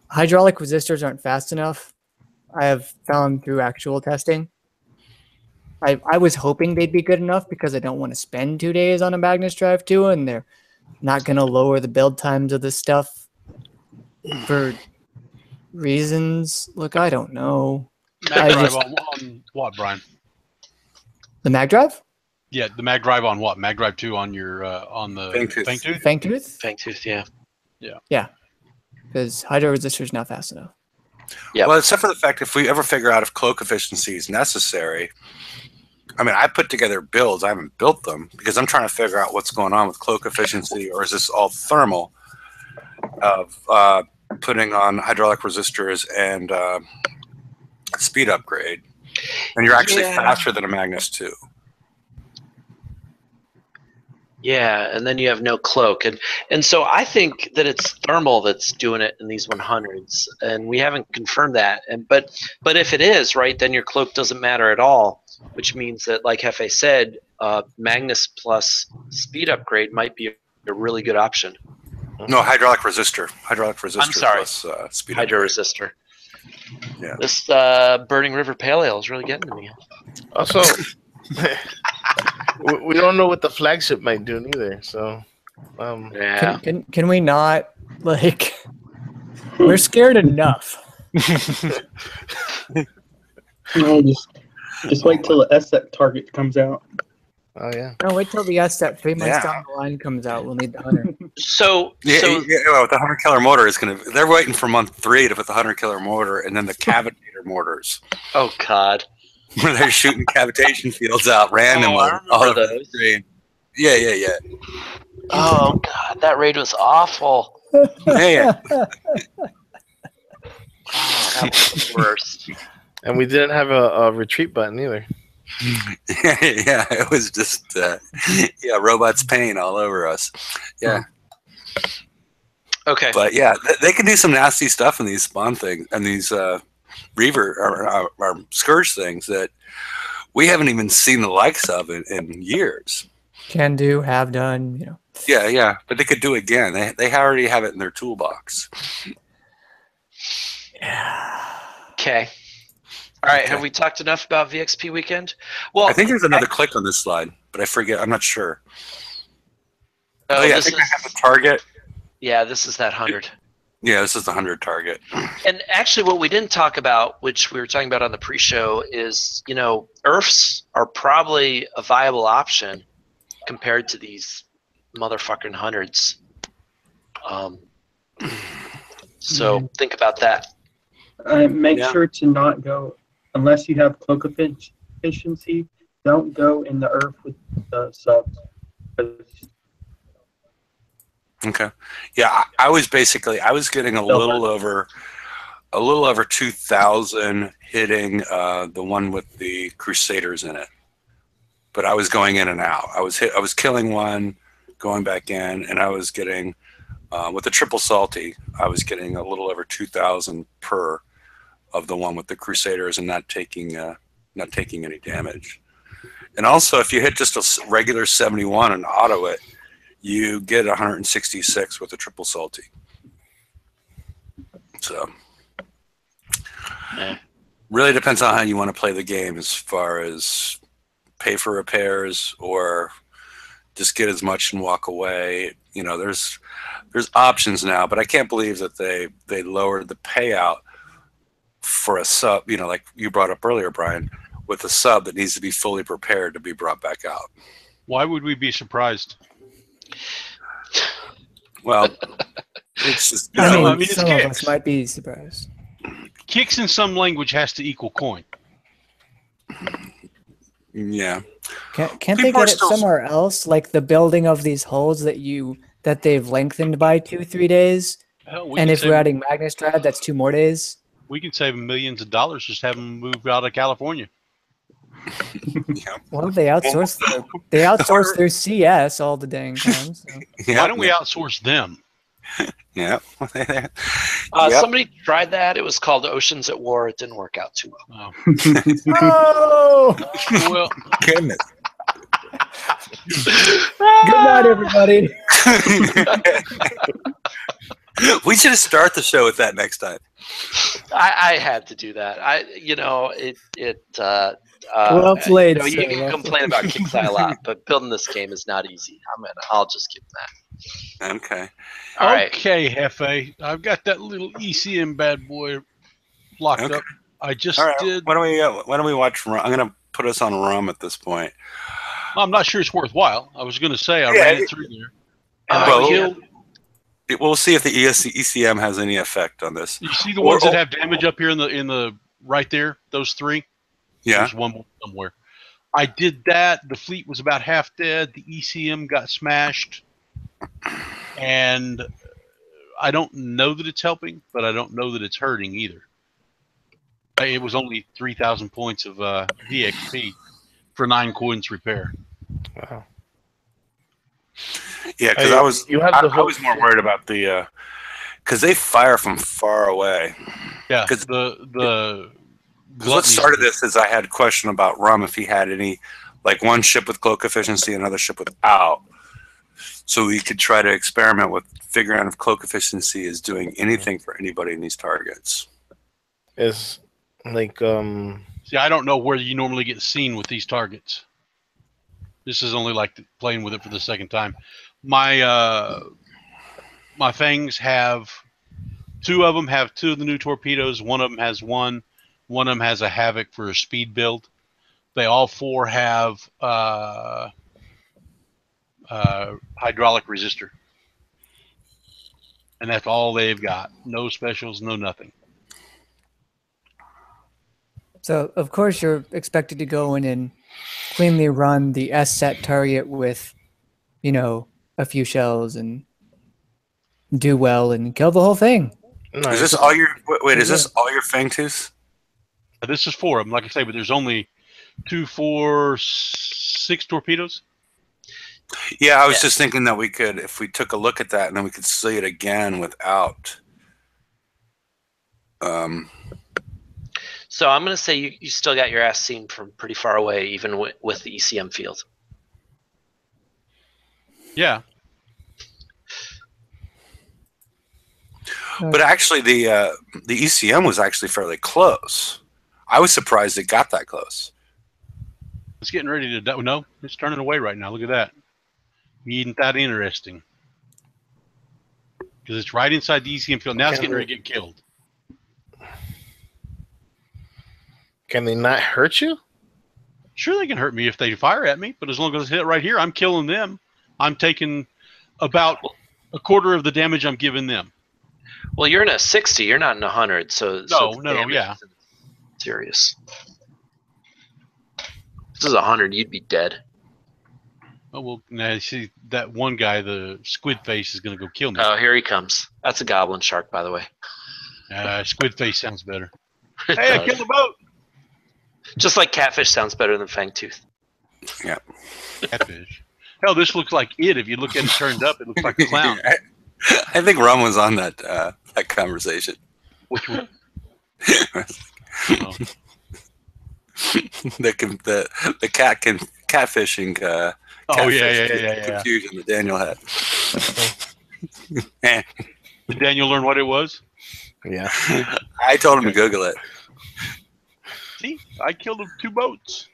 hydraulic resistors aren't fast enough. I have found through actual testing. I was hoping they'd be good enough because I don't want to spend 2 days on a Magnus Drive 2, and they're not going to lower the build times of this stuff for reasons. Look, I don't know. Mag drive on what, Brian? The mag drive? Yeah, the mag drive on what? Mag drive 2 on your on the Fangtooth. Fangtooth, yeah. Yeah. Because hydro resistor is not fast enough. Yeah. Well, except for the fact if we ever figure out if cloak efficiency is necessary, I mean, I put together builds. I haven't built them because I'm trying to figure out what's going on with cloak efficiency, or is this all thermal of putting on hydraulic resistors and speed upgrade, and you're actually faster than a Magnus 2. Yeah, and then you have no cloak, and so I think that it's thermal that's doing it in these 100s, and we haven't confirmed that. But if it is right, then your cloak doesn't matter at all, which means that, like Hefe said, Magnus plus speed upgrade might be a really good option. No, hydraulic resistor. Hydraulic resistor. I'm sorry. Plus speed Hydro upgrade. resistor. Yeah. This Burning River Pale Ale is really getting to me. Also, we don't know what the flagship might do either. So, Yeah. Can we not, like, we're scared enough. No, just wait till the SSET target comes out. oh yeah. No, wait till the SSET 3 months Yeah. down the line comes out. We'll need the 100. So Well, with the 100 killer mortar is going to. They're waiting for month 3 to put the 100 killer mortar, and then the cavitator mortars, oh god. where they're shooting cavitation fields out randomly. I remember all over those. the screen. Yeah. Oh god, that raid was awful. Yeah. That was the worst. And we didn't have a retreat button either. Yeah, it was just robots pain all over us. Yeah. Okay. But yeah, they can do some nasty stuff in these spawn things and these Reaver or Scourge things that we haven't even seen the likes of in years. Can do, have done, you know. Yeah, but they could do it again. They already have it in their toolbox. Yeah. Okay. All right. Okay. Have we talked enough about VXP weekend? Well, I think there's another click on this slide, but I forget. I'm not sure. Oh yeah, I think I have the target. Yeah, this is that 100. Yeah, this is the 100 target. And actually, what we didn't talk about, which we were talking about on the pre-show, is IRFs are probably a viable option compared to these motherfucking hundreds. So think about that. Make sure to not go unless you have cloak efficiency. Don't go in the earth with the subs. Okay. Yeah, I was getting a little over 2,000 hitting the one with the Crusaders in it. But I was going in and out. I was killing one, going back in, and I was getting with the triple salty, I was getting a little over 2,000 per of the one with the Crusaders and not taking any damage. And also, if you hit just a regular 71 and auto it, you get 166 with a triple salty. So, really depends on how you want to play the game as far as pay for repairs or just get as much and walk away. There's options now, but I can't believe that they lowered the payout for a sub, like you brought up earlier, Brian, with a sub that needs to be fully prepared to be brought back out. Why would we be surprised? Well, it's just I mean, it's some of kicks. us might be surprised. Kicks in some language has to equal coin. yeah. Can't they People are get it still- somewhere else? Like the building of these holes that they've lengthened by 2-3 days? Hell, And if we're adding Magnestrad, that's 2 more days? we can save millions of dollars just have them move out of California. Yeah. Well, they outsource their CS all the dang time. So. Yeah. Why don't we outsource them? Yeah. Yep. Somebody tried that. It was called Oceans at War. It didn't work out too well. Oh. Oh! Well, Goodness. Good night, everybody. We should start the show with that next time. I had to do that. Well played, you sir. can Well complain about Kixeye a lot, but building this game is not easy. I'll just give them that. Okay. All right. okay, Hefe. I've got that little ECM bad boy locked Okay. up. I just All right. did. Why don't we watch Rum? I'm gonna put us on Rum at this point. I'm not sure it's worthwhile. I was going to say I Yeah, ran it through there. And well, I killed. We'll see if the ECM has any effect on this. You see the ones that have damage up here in the right there? Those 3? Yeah. There's one more somewhere. I did that. The fleet was about half dead. The ECM got smashed. And I don't know that it's helping, but I don't know that it's hurting either. It was only 3,000 points of VXP for 9 coins repair. Wow. Yeah, because Hey, I was I was more worried about the because they fire from far away. Yeah, 'Cause the what started this is I had a question about Rum if he had any, like one ship with cloak efficiency, another ship without. So we could try to experiment with figuring out if cloak efficiency is doing anything for anybody in these targets. Is like See, I don't know where you normally get seen with these targets. This is only like playing with it for the second time. My my Fangs have 2 of them have 2 of the new torpedoes. One of them has 1. One of them has a Havoc for a speed build. They all 4 have hydraulic resistor, and that's all they've got. No specials, no nothing. So, of course, you're expected to go in and cleanly run the S-set target with, a few shells and do well and kill the whole thing. nice. Is this all your wait? Is this all your Fangtooth? This is 4 of them, like I say, but there's only 2, 4, 6 torpedoes. Yeah, I was Yeah. just thinking that we could, if we took a look at that, and then we could see it again without. So I'm going to say you still got your ass seen from pretty far away, even with the ECM field. Yeah. But actually, the ECM was actually fairly close. I was surprised it got that close. It's getting ready to. No, it's turning away right now. Look at that. Isn't that interesting? Because it's right inside the ECM field. Now it's getting ready to get killed. Can they not hurt you? Sure, they can hurt me if they fire at me, but as long as it's hit right here, I'm killing them. I'm taking about a quarter of the damage I'm giving them. Well, you're in a 60. You're not in 100. So No, the damage yeah. isn't serious. If this is 100, you'd be dead. Oh, well, now you see that one guy, the squid face, is going to go kill me. Oh, here he comes. That's a goblin shark, by the way. Squid face sounds better. It Hey, I does. killed a boat. Just like catfish sounds better than fangtooth. Yeah. Catfish. Hell, this looks like it. If you look at it turned up, it looks like a clown. I think Rum was on that that conversation. Which one? Oh. the catfishing. Oh, yeah. Confusion that Daniel had. Did Daniel learn what it was? Yeah. I told him to Google it. See, I killed 2 boats.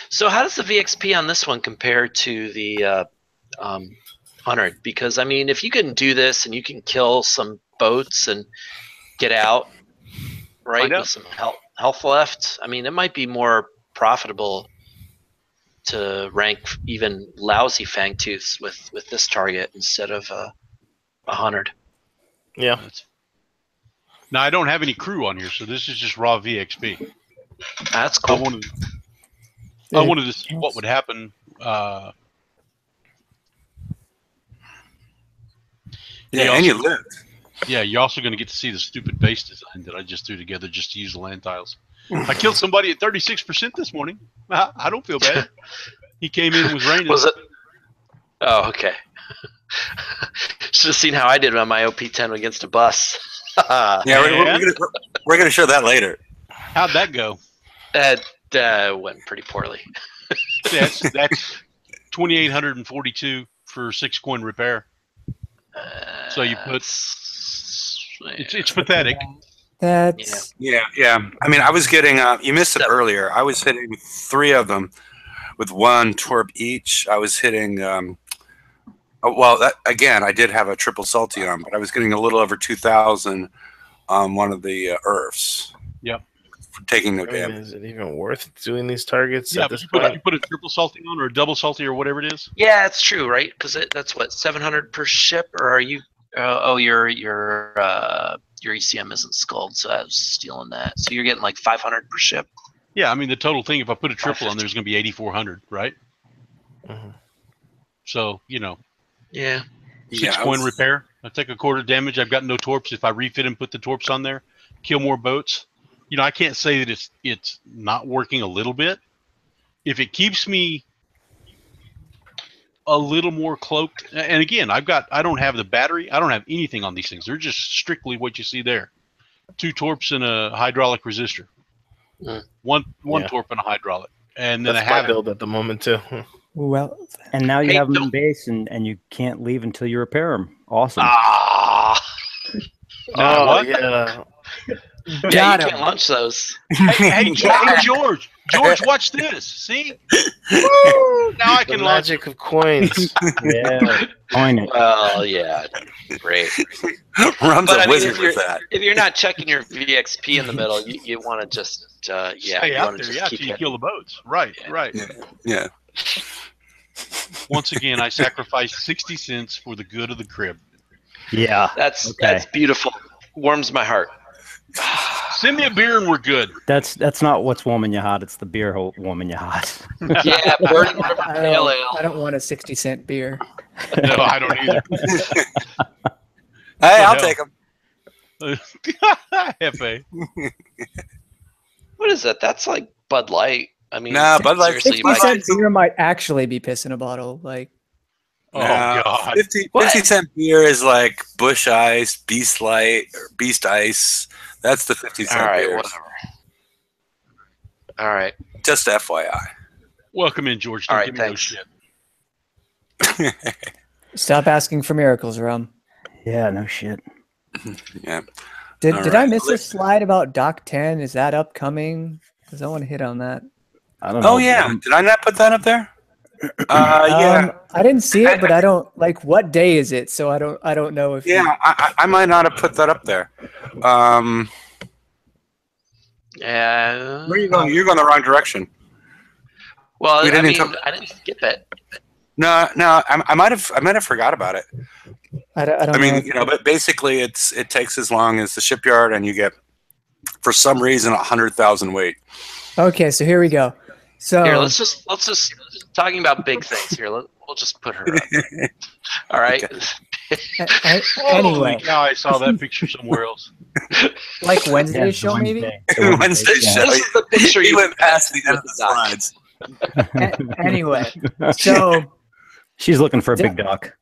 So how does the VXP on this one compare to the 100? Because, I mean, if you can do this and you can kill some boats and get out, right, with some health left, I mean, it might be more profitable to rank even lousy fangtooths with this target instead of 100. Yeah. Now, I don't have any crew on here, so this is just raw VXP. That's cool. I wanted to see what would happen. Yeah, and you lived. Yeah, you're also going to get to see the stupid base design that I just threw together just to use the land tiles. I killed somebody at 36% this morning. I don't feel bad. He came in and was raining. Was it? Oh, okay. Should have seen how I did on my OP10 against a bus. Yeah, we're gonna show that later. How'd that go? That went pretty poorly. That's 2,842 for 6 coin repair. So you put it's pathetic. That's Yeah. I mean, I was getting you missed it earlier. I was hitting 3 of them with 1 torp each. I was hitting again, I did have a triple salty on, but I was getting a little over 2,000 on one of the earths. Yep. For taking no I mean, damage. is it even worth doing these targets Yeah, at but this you point? put a triple salty on or a double salty or whatever it is. Yeah, it's true, right? Because that's what 700 per ship, or are you? Your ECM isn't skulled, so I was stealing that. So you're getting like 500 per ship. Yeah, I mean the total thing. If I put a triple on, there's going to be 8,400, right? Mhm. So Yeah. 6 coin repair. I take a quarter damage. I've got no torps. If I refit and put the torps on there, kill more boats. I can't say that it's not working a little bit. If it keeps me a little more cloaked, and again, I don't have the battery. I don't have anything on these things. They're just strictly what you see there. 2 torps and a hydraulic resistor. One torp and a hydraulic, and then That's I my have build at the moment too. well. And now you Hey, have them in don't- base, and you can't leave until you repair them. Awesome. Ah. Oh what? yeah. Yeah, you Got him. can't launch those. hey, George, watch this. See? Woo! Now I The can launch. magic of coins. Yeah. Coin it. Well, yeah, great. Rum's But a I mean, wizard with that. if you're not checking your VXP in the middle, you want to just Stay you out want to there, just keep till you hitting. kill the boats. Right. Yeah. Once again, I sacrificed 60 cents for the good of the crib. Yeah. That's Okay. beautiful. Warms my heart. Send me a beer and we're good. That's not what's warming you hot. It's the beer warming you hot. Yeah, Burning River I Pale don't, Ale. I don't want a 60-cent beer. No, I don't either. Hey, I'll hell? take them. Hefe. What is that? That's like Bud Light. I mean, Nah, Bud Light seriously, 50 you might, cent beer might actually be piss in a bottle. Like, Oh nah, God. 50-cent beer is like Bush Ice, Beast Light, or Beast Ice. That's the 50-cent all right, beers. whatever. All right, Just FYI. Welcome in, George. All Don't right, give me no thanks. shit. stop asking for miracles, Rum. Yeah, no shit. Yeah. Did All I right, miss a let's- slide about Doc 10? Is that upcoming? Because I want to hit on that. I don't know. Oh yeah, did I not put that up there? Yeah, I didn't see it, but I don't like. What day is it? So I don't know if. yeah. I might not have put that up there. yeah. Where are you going? You're going the wrong direction. Well, We I didn't mean, talk- I didn't skip it. No. I might have forgot about it. I don't I mean, know. you know, but basically, it takes as long as the shipyard, and you get, for some reason, 100,000 weight. Okay, so here we go. So Here, let's just talking about big things here. We'll just put her up. All right. anyway, Holy cow, I saw that picture somewhere else. like Wednesday Yeah, show maybe. Wednesday show. This is the picture He you went past the end of with the the doc. slides. Anyway, so She's looking for a big doc.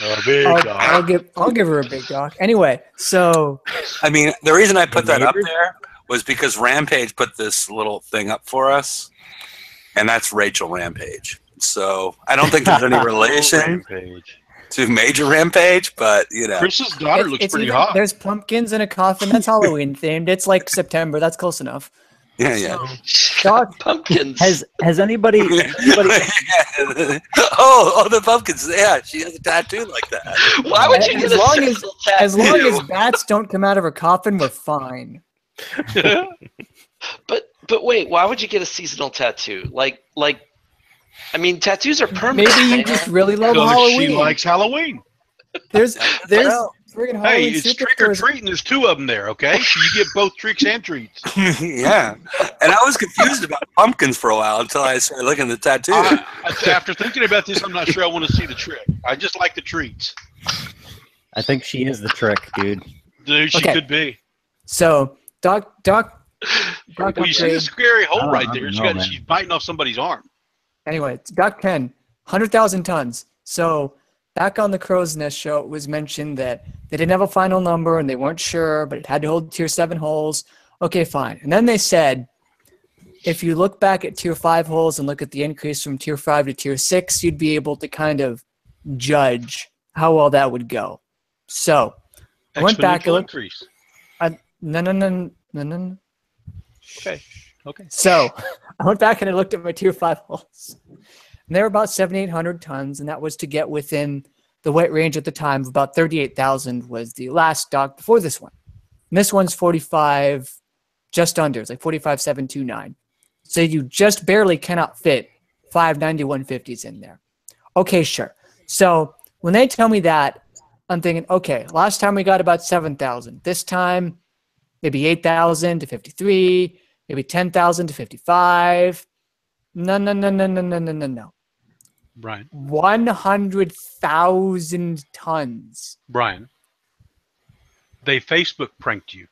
I'll give her a big doc. Anyway, so I mean, the reason I put The that up neighbors? there was because Rampage put this little thing up for us, and that's Rachel Rampage. So I don't think there's any relation Rampage. to Major Rampage, but you know, Chris's daughter looks it's pretty even- hot. There's pumpkins in a coffin. That's Halloween themed. It's like September. That's close enough. yeah. Doc, Pumpkins. Has anybody oh, the pumpkins. Yeah, she has a tattoo like that. Why would you As get a long as- seasonal as long tattoo? as bats don't come out of her coffin, we're fine. But wait, why would you get a seasonal tattoo? Like, I mean, tattoos are permanent. Maybe you man. just really love Because Halloween. she likes Halloween. There's Well, friggin' Hey, Halloween it's trick or superstores. treat, and there's two of them there. Okay, so you get both tricks and treats. yeah, and I was confused about pumpkins for a while until I started looking at the tattoo. After thinking about this, I'm not sure I want to see the trick. I just like the treats. I think she is the trick, dude. Dude, she Okay. could be. So Doc Well, you see the upgrade. scary hole I right don't there. know, man. She's biting off somebody's arm. Anyway, it's Doc 10, 100,000 tons. So back on the Crow's Nest show, it was mentioned that they didn't have a final number and they weren't sure, but it had to hold tier 7 holes. Okay, fine. And then they said, if you look back at tier 5 holes and look at the increase from tier 5 to tier 6, you'd be able to kind of judge how well that would go. So I went back and Exponential looked. increase. No. Okay. So I went back and I looked at my tier 5 holes. And they were about 7,800 tons, and that was to get within the weight range at the time of about 38,000 was the last dock before this one. And this one's 45, just under. It's like 45,729. So you just barely cannot fit 59150s in there. Okay, sure. So when they tell me that, I'm thinking, okay, last time we got about 7,000. This time, maybe 8,000 to 53, maybe 10,000 to 55. No. Brian. 100,000 tons. Brian. They Facebook pranked you.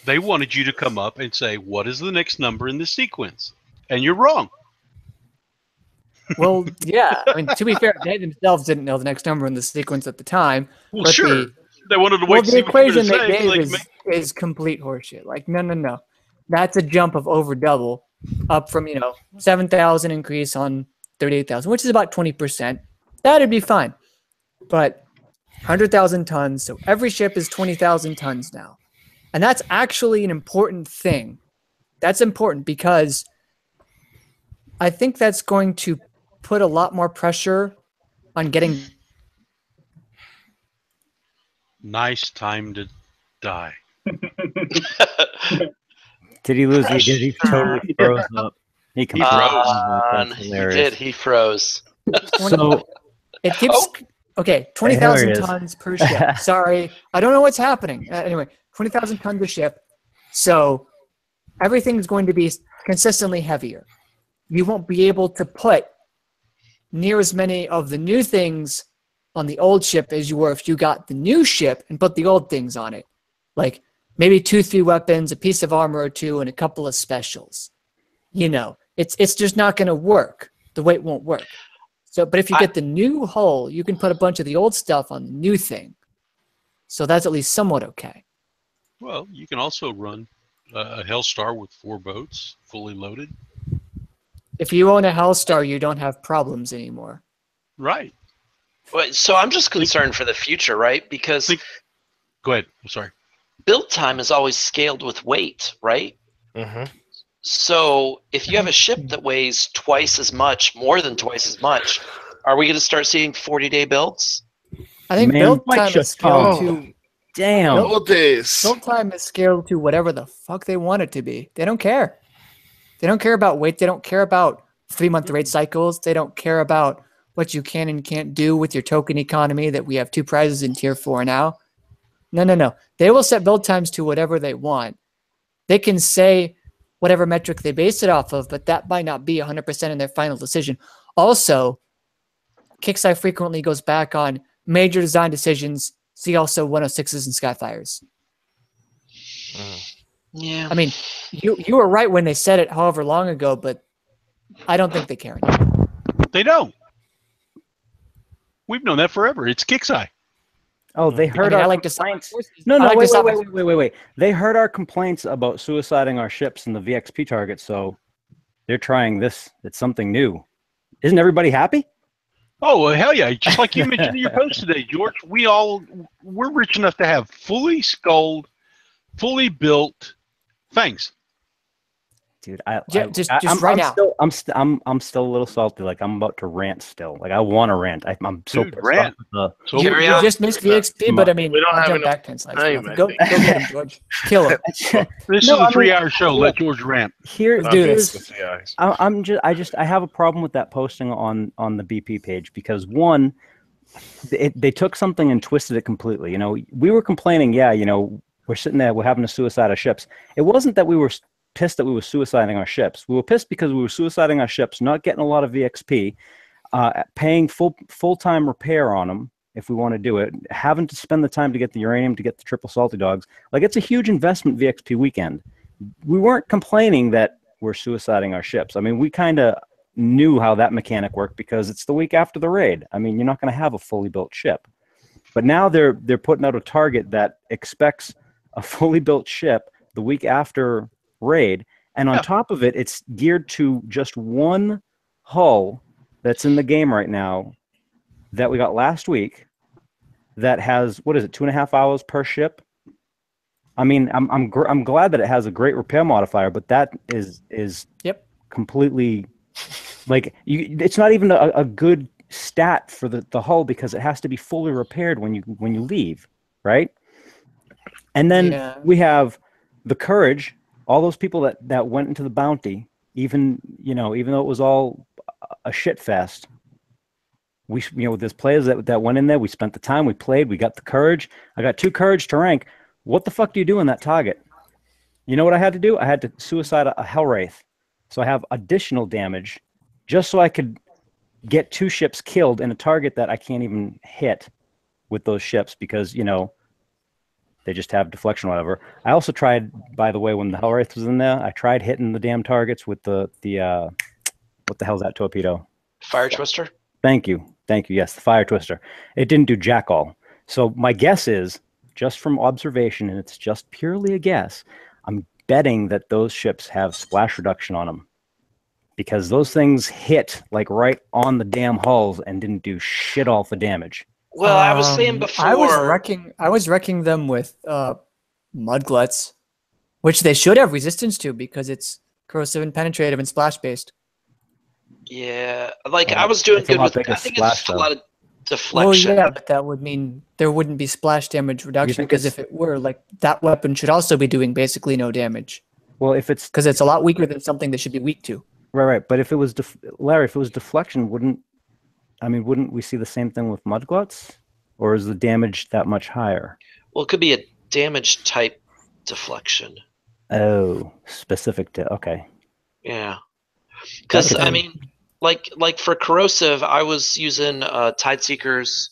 They wanted you to come up and say, what is the next number in this sequence? And you're wrong. Well, yeah. I mean, to be fair, they themselves didn't know the next number in the sequence at the time. Well, but sure. They wanted to Well, wait to the see what you were equation going they to say. gave Like, is complete horseshit. Like, no. That's a jump of over double, up from 7,000 increase on 38,000, which is about 20%. That'd be fine. But 100,000 tons, so every ship is 20,000 tons now, and that's actually an important thing. That's important because I think that's going to put a lot more pressure on getting. nice time to die. Did he lose you? Did he totally froze up? He froze. That's He hilarious. did. He froze. So It keeps okay. Hey, 20,000 there he is. tons per ship. Sorry, I don't know what's happening. Anyway, 20,000 tons per ship. So everything's going to be consistently heavier. You won't be able to put near as many of the new things on the old ship as you were if you got the new ship and put the old things on it. Like maybe 2-3 weapons, a piece of armor or two, and a couple of specials. you know, it's just not going to work. The weight won't work. So, but if you get the new hull, you can put a bunch of the old stuff on the new thing. So that's at least somewhat okay. Well, you can also run a Hellstar with 4 boats, fully loaded. If you own a Hellstar, you don't have problems anymore. Right. Well, so I'm just concerned for the future, right? Because go ahead. I'm sorry. Build time is always scaled with weight, right? Mm-hmm. So if you have a ship that weighs twice as much, more than twice as much, are we going to start seeing 40-day builds? I think build time is scaled to. Damn. Build time is scaled to whatever the fuck they want it to be. They don't care. They don't care about weight. They don't care about 3-month raid cycles. They don't care about what you can and can't do with your token economy that we have 2 prizes in tier 4 now. No. They will set build times to whatever they want. They can say whatever metric they base it off of, but that might not be 100% in their final decision. Also, Kixeye frequently goes back on major design decisions. See also 106s and Skyfires. Yeah. I mean, you were right when they said it however long ago, but I don't think they care anymore. They don't. We've known that forever. It's Kixeye. Oh, they heard our complaints. Wait. They heard our complaints about suiciding our ships in the VXP target, so they're trying this. It's something new. Isn't everybody happy? Oh, well, hell yeah. Just like you mentioned in your post today, George, we're rich enough to have fully sculled, fully built fangs. Dude, just right now. I'm still a little salty. Like I'm about to rant still. Like I want to rant. I'm so pissed rant. off. You just missed VXP, but I mean, we don't have jump back 10 slides. Go get him, George. Kill him. This is a 3-hour show. Let George rant. Let's do this. I have a problem with that posting on the BP page because one, they took something and twisted it completely. You know, we were complaining. Yeah, you know, we're sitting there, we're having to suicide our ships. It wasn't that we were pissed that we were suiciding our ships. We were pissed because we were suiciding our ships, not getting a lot of VXP, paying full-time repair on them if we want to do it, having to spend the time to get the uranium, to get the triple salty dogs. Like it's a huge investment VXP weekend. We weren't complaining that we're suiciding our ships. I mean, we kind of knew how that mechanic worked because it's the week after the raid. I mean, you're not going to have a fully built ship. But now they're putting out a target that expects a fully built ship the week after raid, and on top of it, it's geared to just one hull that's in the game right now that we got last week that has, what is it, 2.5 hours per ship. I mean, I'm glad that it has a great repair modifier, but that is completely like it's not even a good stat for the hull because it has to be fully repaired when you leave, right? And then we have the Courage. All those people that went into the bounty, even though it was all a shit fest, there's players that went in there. We spent the time, we played, we got the Courage. I got 2 Courage to rank. What the fuck do you do in that target? You know what I had to do? I had to suicide a Hellwraith, so I have additional damage, just so I could get 2 ships killed in a target that I can't even hit with those ships because they just have deflection or whatever. I also tried, by the way, when the Hellwraith was in there, I tried hitting the damn targets with the what the hell's that torpedo? Fire Twister? Thank you. Yes, the Fire Twister. It didn't do jack all. So my guess is, just from observation, and it's just purely a guess, I'm betting that those ships have splash reduction on them. Because those things hit like right on the damn hulls and didn't do shit all for damage. Well, I was saying before. I was wrecking them with mudgluts, which they should have resistance to because it's corrosive and penetrative and splash based. Yeah, like I was doing good with. I think it's just a lot of deflection. Well, yeah, but that would mean there wouldn't be splash damage reduction because if it were, like that weapon should also be doing basically no damage. Well, if it's because it's a lot weaker than something that should be weak to. Right. But if it was Larry, if it was deflection, wouldn't we see the same thing with mudgluts? Or is the damage that much higher? Well, it could be a damage type deflection. Oh, specific to, okay. Yeah. Because, I mean, like for corrosive, I was using Tide Seekers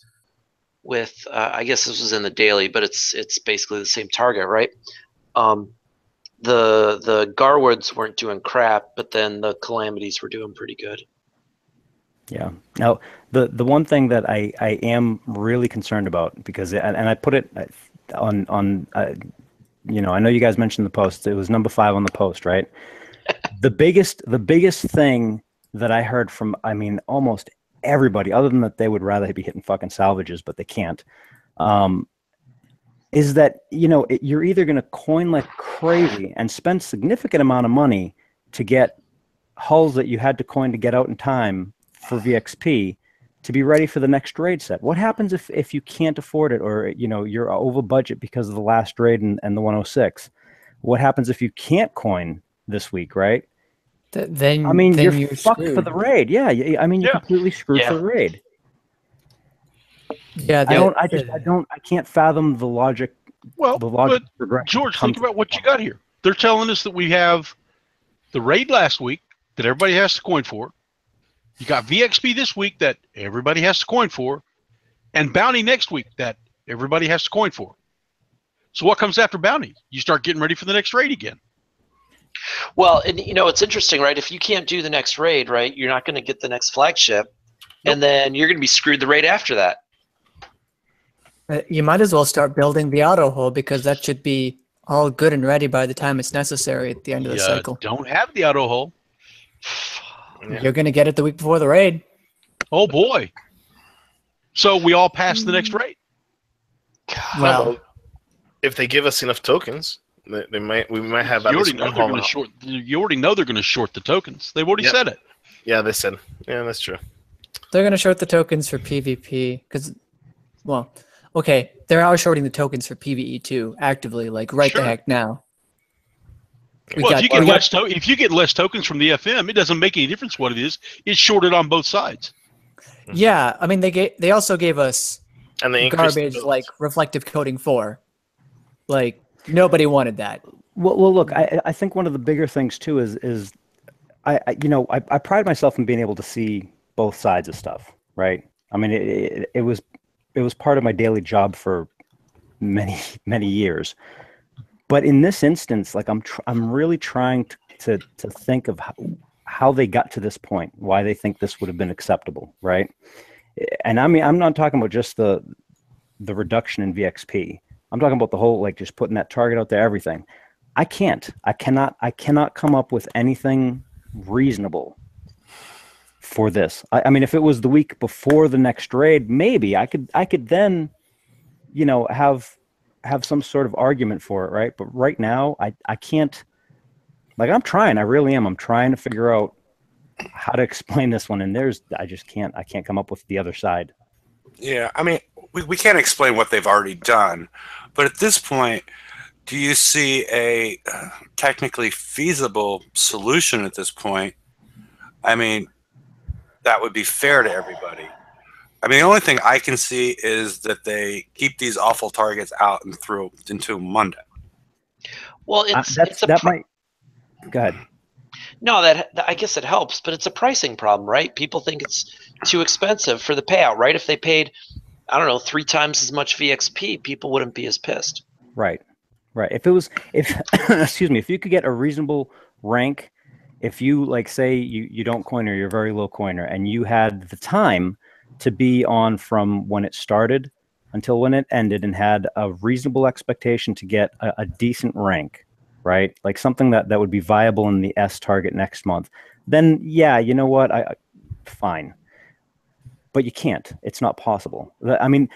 with, I guess this was in the daily, but it's basically the same target, right? the Garwoods weren't doing crap, but then the Calamities were doing pretty good. Yeah. Now, the one thing that I am really concerned about, because and I put it on you know, I know you guys mentioned the post. It was number 5 on the post, right? The biggest thing that I heard from, I mean, almost everybody, other than that they would rather be hitting fucking salvages, but they can't, is that, you know, you're either going to coin like crazy and spend significant amount of money to get hulls that you had to coin to get out in time for VXP to be ready for the next raid set. What happens if you can't afford it, or, you know, you're over budget because of the last raid and the 106? What happens if you can't coin this week, right? Then I mean, then you're fucked for the raid. Yeah, I mean, you're completely screwed for the raid. Yeah, I can't fathom the logic. Well, the logic but George, think about what you got here. They're telling us that we have the raid last week that everybody has to coin for. You got VXP this week that everybody has to coin for, and Bounty next week that everybody has to coin for. So what comes after Bounty? You start getting ready for the next raid again. Well, and you know, it's interesting, right? If you can't do the next raid, right, you're not going to get the next flagship, and then you're going to be screwed the raid after that. You might as well start building the auto hull, because that should be all good and ready by the time it's necessary at the end of the cycle. Don't have the auto hull. You're going to get it the week before the raid. Oh boy. So we all pass the next raid. Well, if they give us enough tokens, we might have at least one hull. You already know they're going to short the tokens. They've already said it. Yeah, they said. Yeah, that's true. They're going to short the tokens for PvP because, well, okay, they're now shorting the tokens for PvE too, actively, like right the heck now. If you get less tokens from the FM, it doesn't make any difference what it is. It's shorted on both sides. Yeah, I mean they also gave us and they garbage like reflective coating 4. Like nobody wanted that. Well, look, I think one of the bigger things too is I pride myself in being able to see both sides of stuff, right? I mean, it was part of my daily job for many years. But in this instance, like I'm really trying to think of how they got to this point, why they think this would have been acceptable, right? And I mean, I'm not talking about just the reduction in VXP. I'm talking about the whole, like, just putting that target out there, everything. I cannot come up with anything reasonable for this. I mean, if it was the week before the next raid, maybe I could then, you know, have some sort of argument for it, right? But right now, I can't. Like, I'm trying. I really am. I'm trying to figure out how to explain this one, and I just can't. I can't come up with the other side. Yeah, I mean, we can't explain what they've already done, but at this point, do you see a technically feasible solution at this point? I mean, that would be fair to everybody. I mean, the only thing I can see is that they keep these awful targets out and through into Monday. Well, that might. Go ahead. No, that I guess it helps, but it's a pricing problem, right? People think it's too expensive for the payout, right? If they paid, I don't know, 3 times as much VXP, people wouldn't be as pissed. Right. Excuse me, if you could get a reasonable rank, if you, like, say you don't coin or you're a very low coiner, and you had the time to be on from when it started until when it ended and had a reasonable expectation to get a decent rank, right? Like something that would be viable in the S target next month, then yeah, you know what? Fine. But you can't. It's not possible. I mean,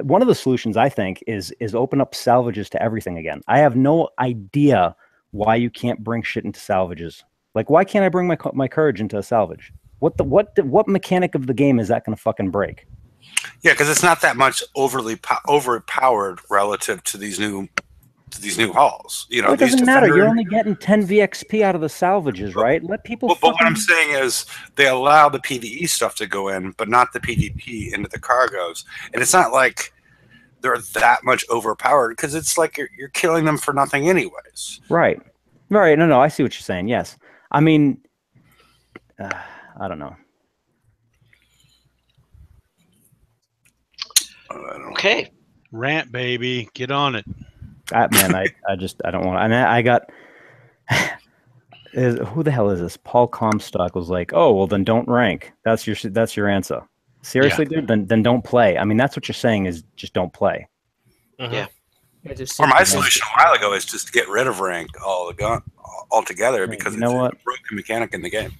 one of the solutions I think is open up salvages to everything again. I have no idea why you can't bring shit into salvages. Like, why can't I bring my courage into a salvage? What mechanic of the game is that going to fucking break? Yeah, because it's not that much overpowered relative to these new halls. You know, it doesn't matter. You're only getting 10 VXP out of the salvages, right? Let people. But what I'm saying is, they allow the PvE stuff to go in, but not the PvP into the cargoes. And it's not like they're that much overpowered, because it's like you're killing them for nothing, anyways. Right. No, I see what you're saying. Yes, I mean, I don't know. Okay. Rant, baby. Get on it. I don't want. And I got. Who the hell is this? Paul Comstock was like, "Oh, well, then don't rank. That's your answer." Seriously, dude. Then don't play. I mean, that's what you're saying is just don't play. Yeah. Or my solution a while ago is just to get rid of rank altogether because you know it's a broken mechanic in the game.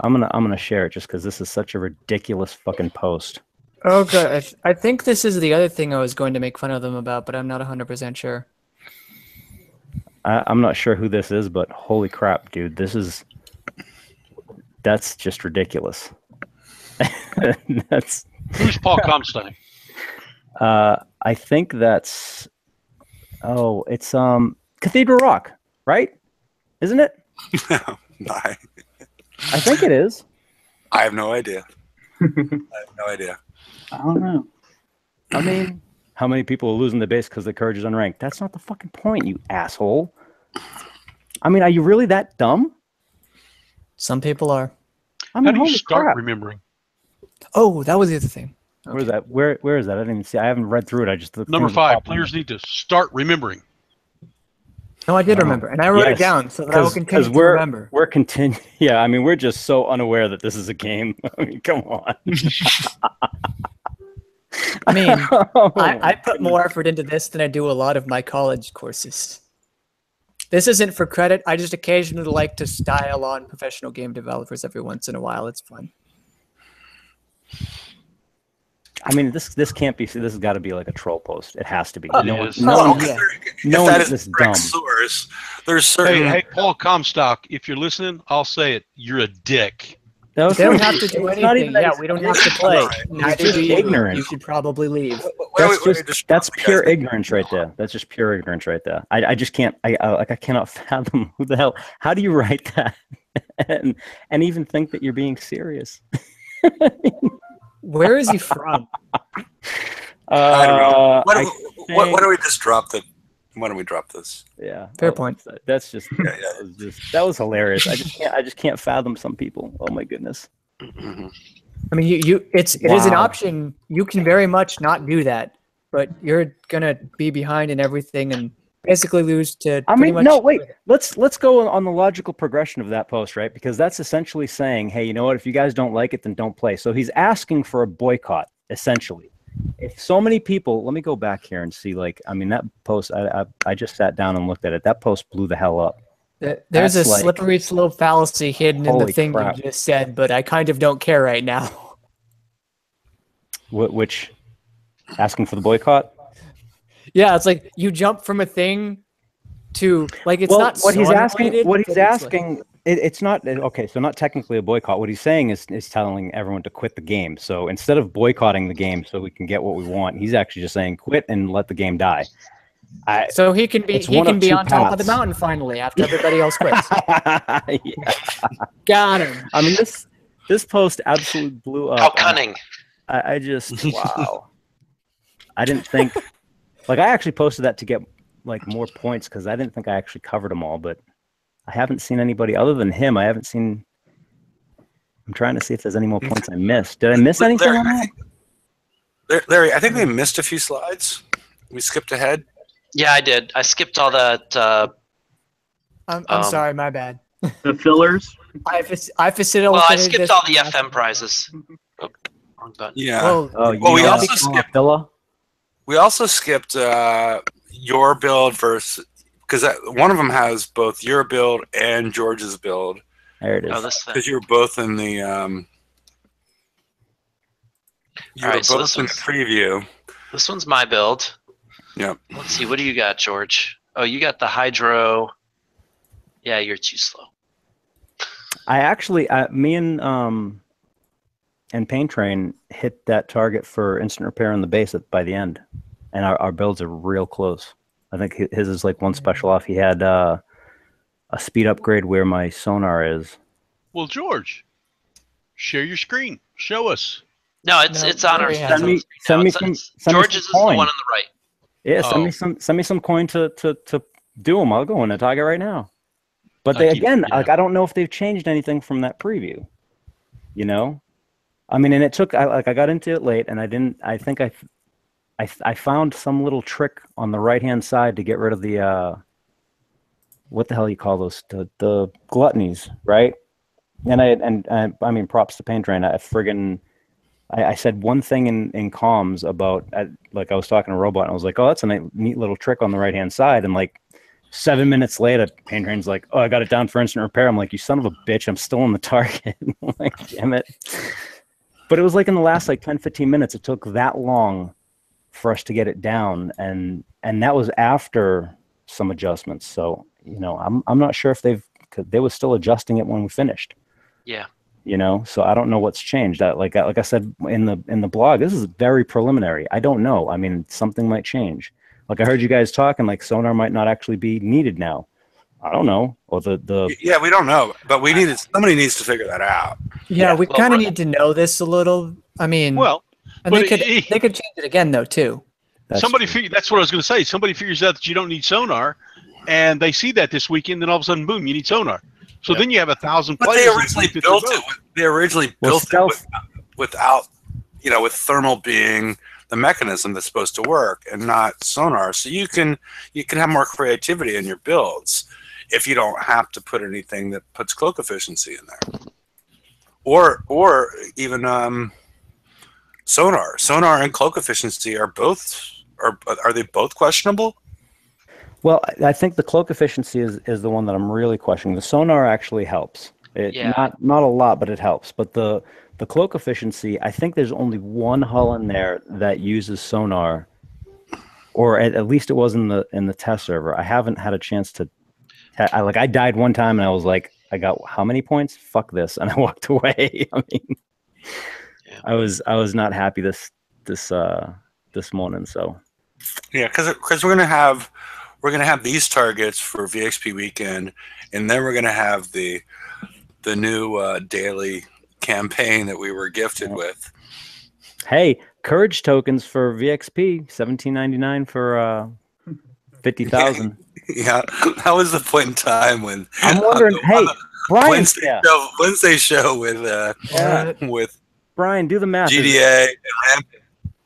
I'm gonna share it just because this is such a ridiculous fucking post. Oh, good. I think this is the other thing I was going to make fun of them about, but I'm not 100% sure. I'm not sure who this is, but holy crap, dude, that's just ridiculous. Who's Paul Comstock? I think that's it's Cathedral Rock, right? Isn't it? I think it is. I have no idea. I have no idea. I don't know. I mean, how many people are losing the base because the courage is unranked? That's not the fucking point, you asshole. I mean, are you really that dumb? Some people are. I mean, How do you holy start crap. remembering? Oh, that was the other thing. Where is that? Where is that? I didn't even see. I haven't read through it. I just Number 5. Players need to start remembering. No, I did remember, and I wrote it down so that I will continue to remember. We're Yeah, I mean, we're just so unaware that this is a game. I mean, come on. I mean, I put more effort into this than I do a lot of my college courses. This isn't for credit. I just occasionally like to style on professional game developers every once in a while. It's fun. I mean, this can't be. This has got to be like a troll post. It has to be. Oh, no it is. one If is this dumb. Source, there's certain. Hey, Paul Comstock, if you're listening, I'll say it. You're a dick. They don't have to do anything. Yeah, we don't have to play. Neither do you. Ignorant. You should probably leave. That's pure ignorance right there. That's just pure ignorance right there. I just can't. I cannot fathom who the hell. How do you write that and even think that you're being serious? Where is he from? I don't know. Why don't we just drop the? Why don't we drop this? Yeah, fair point. That's just, that was hilarious. I just can't fathom some people. Oh my goodness. Mm-hmm. I mean, it is an option. You can very much not do that, but you're gonna be behind in everything and basically lose to. I mean, no, wait. Let's go on the logical progression of that post, right? Because that's essentially saying, hey, you know what? If you guys don't like it, then don't play. So he's asking for a boycott, essentially. If so many people, let me go back here and see. Like, I mean, that post. I just sat down and looked at it. That post blew the hell up. There's a slippery slope fallacy hidden in the thing crap. you just said, but I kind of don't care right now. Which asking for the boycott? Yeah, it's like you jump from a thing to like it's not. What he's asking. It's not okay. So not technically a boycott. What he's saying is telling everyone to quit the game. So instead of boycotting the game so we can get what we want, he's actually just saying quit and let the game die. So he can be on top of the mountain finally after everybody else quits. Got him. I mean this post absolutely blew up. How cunning! I just wow. I didn't think. Like, I actually posted that to get, like, more points because I didn't think I actually covered them all, but I haven't seen anybody other than him. I haven't seen... I'm trying to see if there's any more points I missed. Did I miss anything on that? Larry, I think we missed a few slides. We skipped ahead. Yeah, I did. I skipped all that. I'm sorry, my bad. The fillers? I facilitated. Well, I skipped all the FM prizes. Oh, wrong button. Yeah. We also skipped your build versus because one of them has both your build and George's build. There it is. Oh, this thing. Because you were both in the preview. This one's my build. Yep. Let's see. What do you got, George? Oh, you got the Hydro. Yeah, you're too slow. I actually, me and Pain Train hit that target for instant repair on the base by the end, and our builds are real close. I think his is like one special off. He had a speed upgrade where my sonar is. Well, George, share your screen. Show us. No, it's on our. Send me some. George's is the one on the right. Yeah, send me some coin to do them. I'll go in the target right now. But they like I don't know if they've changed anything from that preview. You know, I mean, and it took I got into it late, and I think I I found some little trick on the right hand side to get rid of the what the hell you call those, the gluttonies, right? And I mean, props to Paint Train. I said one thing in comms about, like I was talking to Robot, and I was like, oh, that's a neat little trick on the right hand side, and like 7 minutes later, Paint Train's like, oh, I got it down for instant repair. I'm like, you son of a bitch, I'm still on the target. I'm like, damn it. But it was like in the last like 10, 15 minutes, it took that long for us to get it down. And that was after some adjustments. So, you know, I'm not sure if they were still adjusting it when we finished. Yeah. You know, so I don't know what's changed. Like I said in the blog, this is very preliminary. I don't know. I mean, something might change. Like I heard you guys talking, like sonar might not actually be needed now. I don't know. Or yeah, we don't know, but somebody needs to figure that out. Yeah, we kind of need to know this a little. I mean, Well, and they could change it again though too. That's what I was going to say. Somebody figures out that you don't need sonar, and they see that this weekend, then all of a sudden, boom, you need sonar. So then you have 1,000 But players. they originally built it. They originally built it without, you know, with thermal being the mechanism that's supposed to work and not sonar. So you can have more creativity in your builds if you don't have to put anything that puts cloak efficiency in there, or even sonar. Sonar and cloak efficiency are they both questionable? Well, I think the cloak efficiency is the one that I'm really questioning. The sonar actually helps. Not a lot, but it helps. But the cloak efficiency, I think there's only one hull in there that uses sonar, or at least it was in the test server. I haven't had a chance to. I died one time and I was like, I got how many points? Fuck this, and I walked away. I mean, I was not happy this morning. So yeah, because we're gonna have these targets for VXP weekend, and then we're gonna have the new daily campaign that we were gifted with. Hey, courage tokens for VXP, $17.99 for 50,000. Yeah, that was the point in time when I'm wondering. Hey, Brian, Wednesday show with Brian, do the math. GDA and Ramp.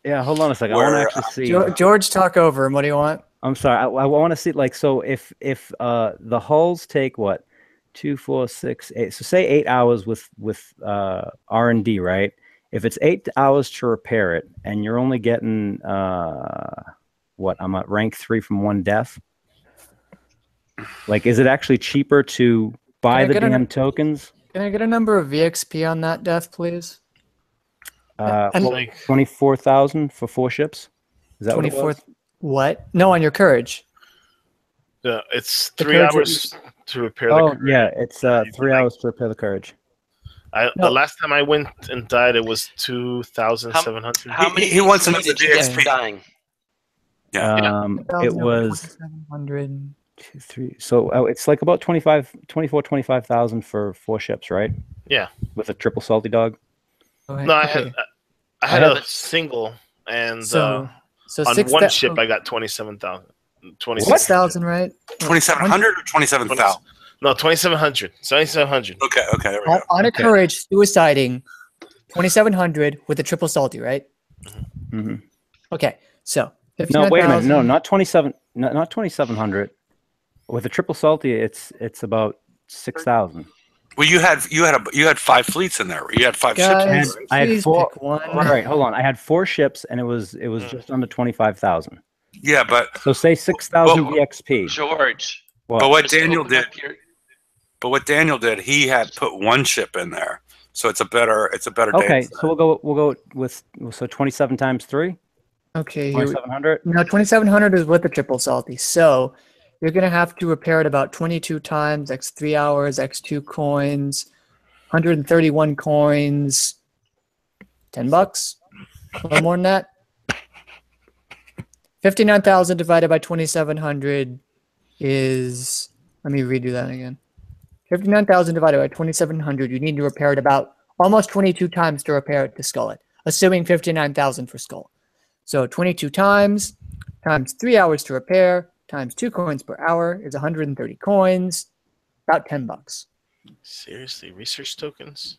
Yeah, hold on a second. I want to actually see. George, talk over him. What do you want? I'm sorry. I want to see, like, so if the hulls take what, 2, 4, 6, 8. So say 8 hours with R&D, right? If it's 8 hours to repair it, and you're only getting what, I'm at rank 3 from 1 death. Like, is it actually cheaper to buy the damn tokens? Can I get a number of VXP on that death, please? Like 24,000 for 4 ships. Is that 24? What? No, on your courage. Yeah, it's 3 hours to repair the courage. Oh, yeah, it's 3 hours to repair the courage. The last time I went and died, it was 2,700. How many? He wants to know the did you get VXP dying? Yeah. It was 2,700. 2, 3. So it's like about 25,000 for 4 ships, right? Yeah. With a triple salty dog. No, I had a single, and so on one ship I got 27,000. 6,000, right? 2,700 or 27,000? No, 2,700. 2,700. Okay, there we go. On a courage, suiciding, 2,700 with a triple salty, right? Mm-hmm. Okay, so 59,000. No, wait a minute. No, not 2,700. With a triple salty, it's about 6,000. Well, you had 5 fleets in there. You had 5 ships. I had 4. Pick one. All right, hold on. I had 4 ships, and it was just under 25,000. Yeah, but so say 6,000 VXP. George. But what Daniel did, he had put 1 ship in there, so it's a better. Okay, so we'll go with 27 times 3. Okay, 2,700. No, 2,700 is with the triple salty. So you're gonna have to repair it about 22 times, x 3 hours, x 2 coins, 131 coins, $10. A little more than that. 59,000 divided by 2,700 is. Let me redo that again. 59,000 divided by 2,700. You need to repair it about almost 22 times to repair it to skull it, assuming 59,000 for skull. So 22 times 3 hours to repair times 2 coins per hour is 130 coins, about $10. Seriously, research tokens?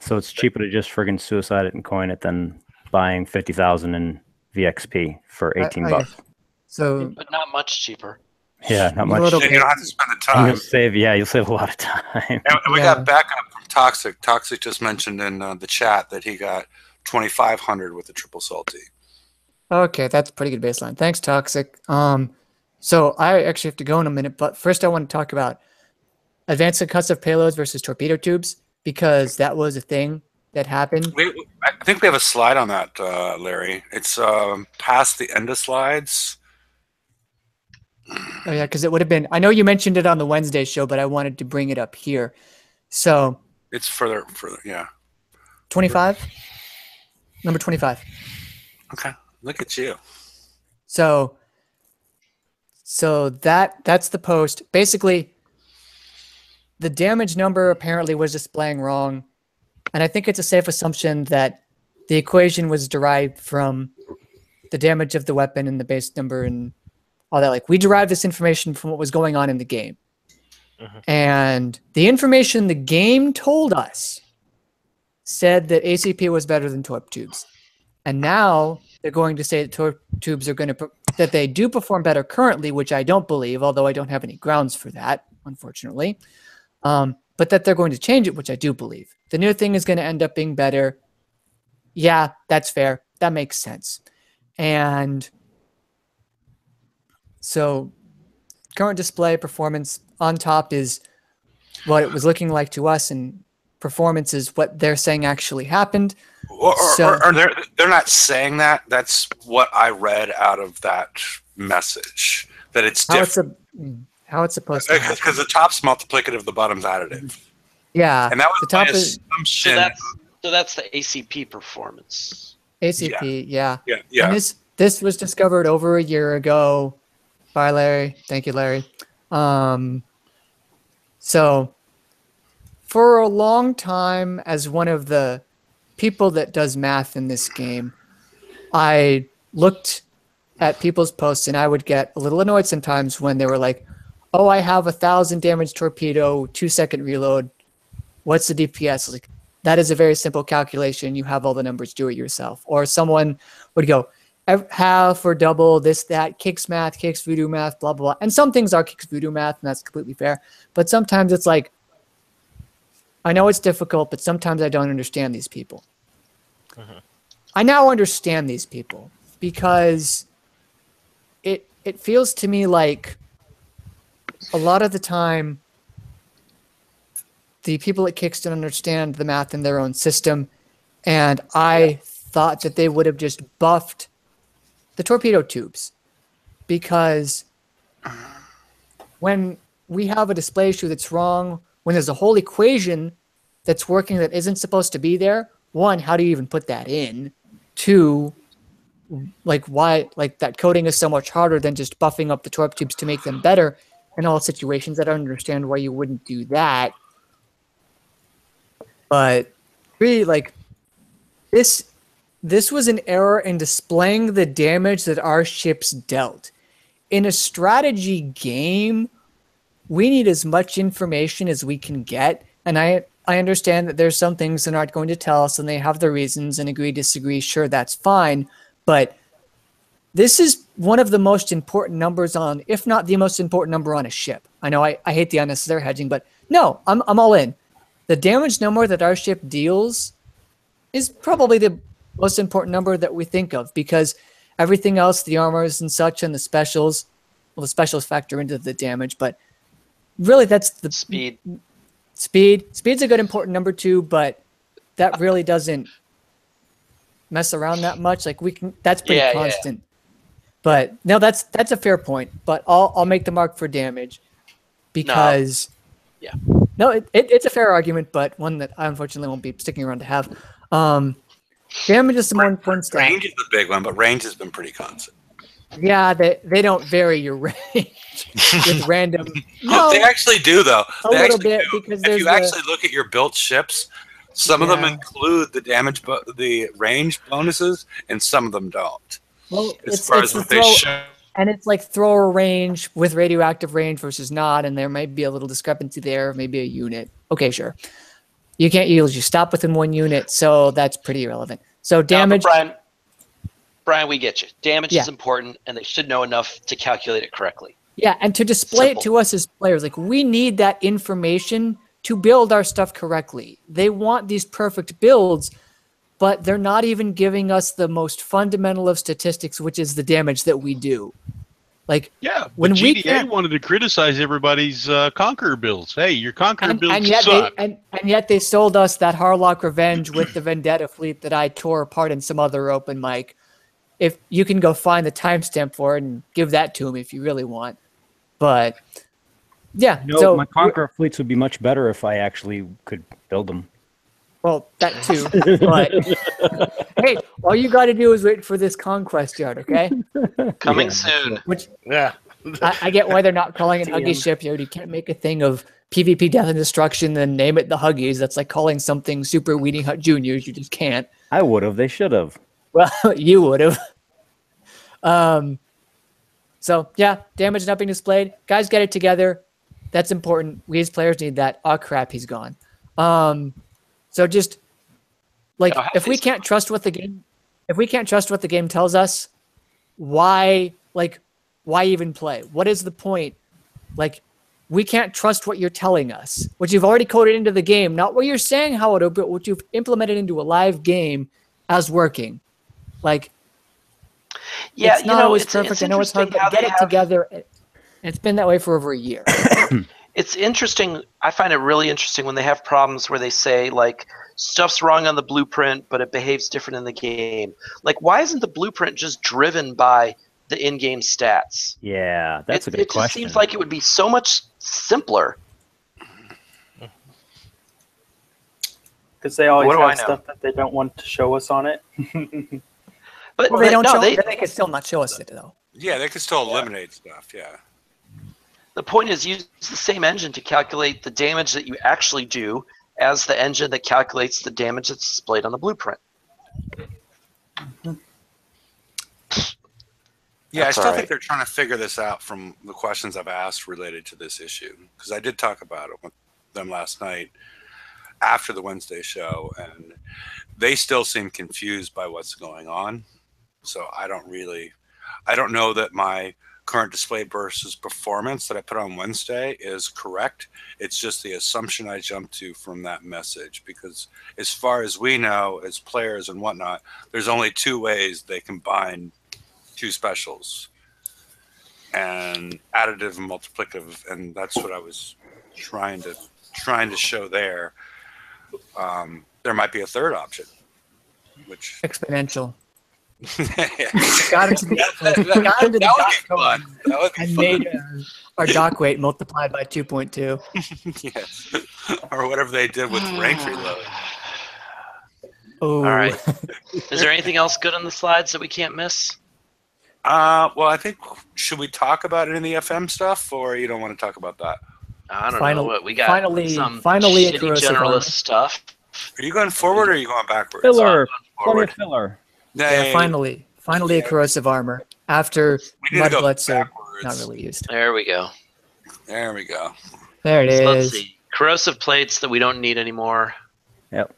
So it's cheaper to just friggin' suicide it and coin it than buying 50,000 and VXP for 18 I bucks. guess. So but not much cheaper. Yeah, not a much. little You bit. don't have to spend the And time. you'll save a lot of time. And we Yeah. got backup from Toxic. Toxic just mentioned in the chat that he got 2,500 with the triple salty. Okay, that's a pretty good baseline. Thanks, Toxic. So I actually have to go in a minute, but first I want to talk about advanced concussive payloads versus torpedo tubes, because that was a thing that happened. I think we have a slide on that, Larry. It's past the end of slides. Oh yeah, because it would have been. I know you mentioned it on the Wednesday show, but I wanted to bring it up here. So It's further, yeah. 25, number 25. Okay, look at you. So that's the post. Basically, the damage number apparently was displaying wrong, and I think it's a safe assumption that the equation was derived from the damage of the weapon and the base number and all that. Like, we derived this information from what was going on in the game. And the information the game told us said that ACP was better than torp tubes. And now they're going to say that torp tubes are going to, that they do perform better currently, which I don't believe, although I don't have any grounds for that, unfortunately. But that they're going to change it, which I do believe. The new thing is going to end up being better. Yeah, that's fair. That makes sense. And so current display performance on top is what it was looking like to us, and performance is what they're saying actually happened. Or they're not saying that. That's what I read out of that message. That it's different. How it's supposed to happen. Because the top's multiplicative, the bottom's additive. Yeah. And that was the top my is assumption. So that's the ACP performance. ACP, yeah. Yeah. And this was discovered over a year ago by Larry. Thank you, Larry. So for a long time, as one of the people that does math in this game, I looked at people's posts and I would get a little annoyed sometimes when they were like, oh, I have 1,000 damage torpedo, 2-second reload. What's the DPS? Like, that is a very simple calculation. You have all the numbers, do it yourself. Or someone would go, half or double, this, that, kicks math, kicks voodoo math, blah, blah, blah. And some things are kicks voodoo math, and that's completely fair. But sometimes it's like, I know it's difficult, but sometimes I don't understand these people. I now understand these people because it feels to me like a lot of the time the people at Kicks don't understand the math in their own system, and I thought that they would have just buffed the torpedo tubes, because when we have a display issue that's wrong, when there's a whole equation that's working that isn't supposed to be there, one, how do you even put that in? Two, like, why, like, that coding is so much harder than just buffing up the torp tubes to make them better in all situations. I don't understand why you wouldn't do that. But really, like, this was an error in displaying the damage that our ships dealt. In a strategy game, we need as much information as we can get. And I understand that there's some things they're not going to tell us and they have their reasons, and agree, disagree. Sure, that's fine. But this is one of the most important numbers on, if not the most important number on a ship. I know I hate the unnecessary hedging, but no, I'm all in. The damage number that our ship deals is probably the most important number that we think of, because everything else, the armors and such and the specials, well, the specials factor into the damage, but really that's the Speed. Speed's a good important number too, but that really doesn't mess around that much. Like, we can, that's pretty constant. But no, that's a fair point. But I'll make the mark for damage, because it's a fair argument, but one that I unfortunately won't be sticking around to have. Damage is the more important stat. Range is the big one, but range has been pretty constant. Yeah, they don't vary your range with random. No, they actually do, though. A little bit, because if you actually look at your built ships, some of them include the damage, the range bonuses, and some of them don't. Well, as far as what they show. And it's like thrower range with radioactive range versus not, and there might be a little discrepancy there, maybe a unit. Okay, sure. You can't use, you stop within one unit, so that's pretty irrelevant. So damage. Brian, Brian, we get you. Damage Yeah. is important, and they should know enough to calculate it correctly. Yeah, and to display Simple. it to us as players, like we need that information to build our stuff correctly. They want these perfect builds, but they're not even giving us the most fundamental of statistics, which is the damage that we do. Like, Yeah, when but we GDA can't- wanted to criticize everybody's Conqueror builds. Hey, your Conqueror builds and yet suck. and yet they sold us that Harlock Revenge with the Vendetta fleet that I tore apart in some other open mic. If you can go find the timestamp for it and give that to him if you really want. But yeah, You know, so my Conqueror fleets would be much better if I actually could build them. well, that too. But hey, all you got to do is wait for this conquest yard, okay? Coming Yeah. soon. Which Yeah. I get why they're not calling it Huggy Shipyard. You can't make a thing of PvP Death and Destruction, then name it the Huggies. That's like calling something Super Weeding Hut Juniors. You just can't. I would have. They should have. Well, you would have. So yeah, damage not being displayed. Guys, get it together. That's important. We as players need that. Oh crap, he's gone. So just like Oh, if we can't trust what the game tells us, why even play? What is the point? Like, we can't trust what you're telling us, which you've already coded into the game, not what you're saying how it'll, but what you've implemented into a live game as working. Like, Yeah, it's not always perfect. I know it's hard, but get it together. And it's been that way for over a year. It's interesting. I find it really interesting when they have problems where they say, like, stuff's wrong on the blueprint, but it behaves different in the game. Like, why isn't the blueprint just driven by the in-game stats? Yeah, that's a good It question. just seems like it would be so much simpler. Because they always What do I have know? stuff that they don't want to show us on it. But Well, they don't no, show. Then they can still not show us it though. Yeah, they can still eliminate stuff. Yeah. the point is use the same engine to calculate the damage that you actually do as the engine that calculates the damage that's displayed on the blueprint. Yeah, I That's still all think right. they're trying to figure this out from the questions I've asked related to this issue. Because I did talk about it with them last night after the Wednesday show, and they still seem confused by what's going on. So I don't know that my current display versus performance that I put on Wednesday is correct. It's just the assumption I jumped to from that message, because as far as we know, as players and whatnot, there's only two ways they combine two specials, and additive and multiplicative, and that's what I was trying to show there. There might be a third option, which Exponential. yeah. Got into the got into the That would dot be code fun. That would be and fun. made our dock weight multiplied by 2.2. Yes. Or whatever they did with rank reload. Oh, All right. Is there anything else good on the slides that we can't miss? Well, I think, should we talk about any of the FM stuff, or you don't want to talk about that? I don't know what we got. finally some a shitty corrosive generalist armor. stuff. Are you going forward or are you going backwards? Filler. Plenty Forward. of filler. Yeah, finally a corrosive armor after We need to go mudbloods are backwards. not really used. There we go. There we go. There it So let's is. see. Corrosive plates that we don't need anymore. Yep.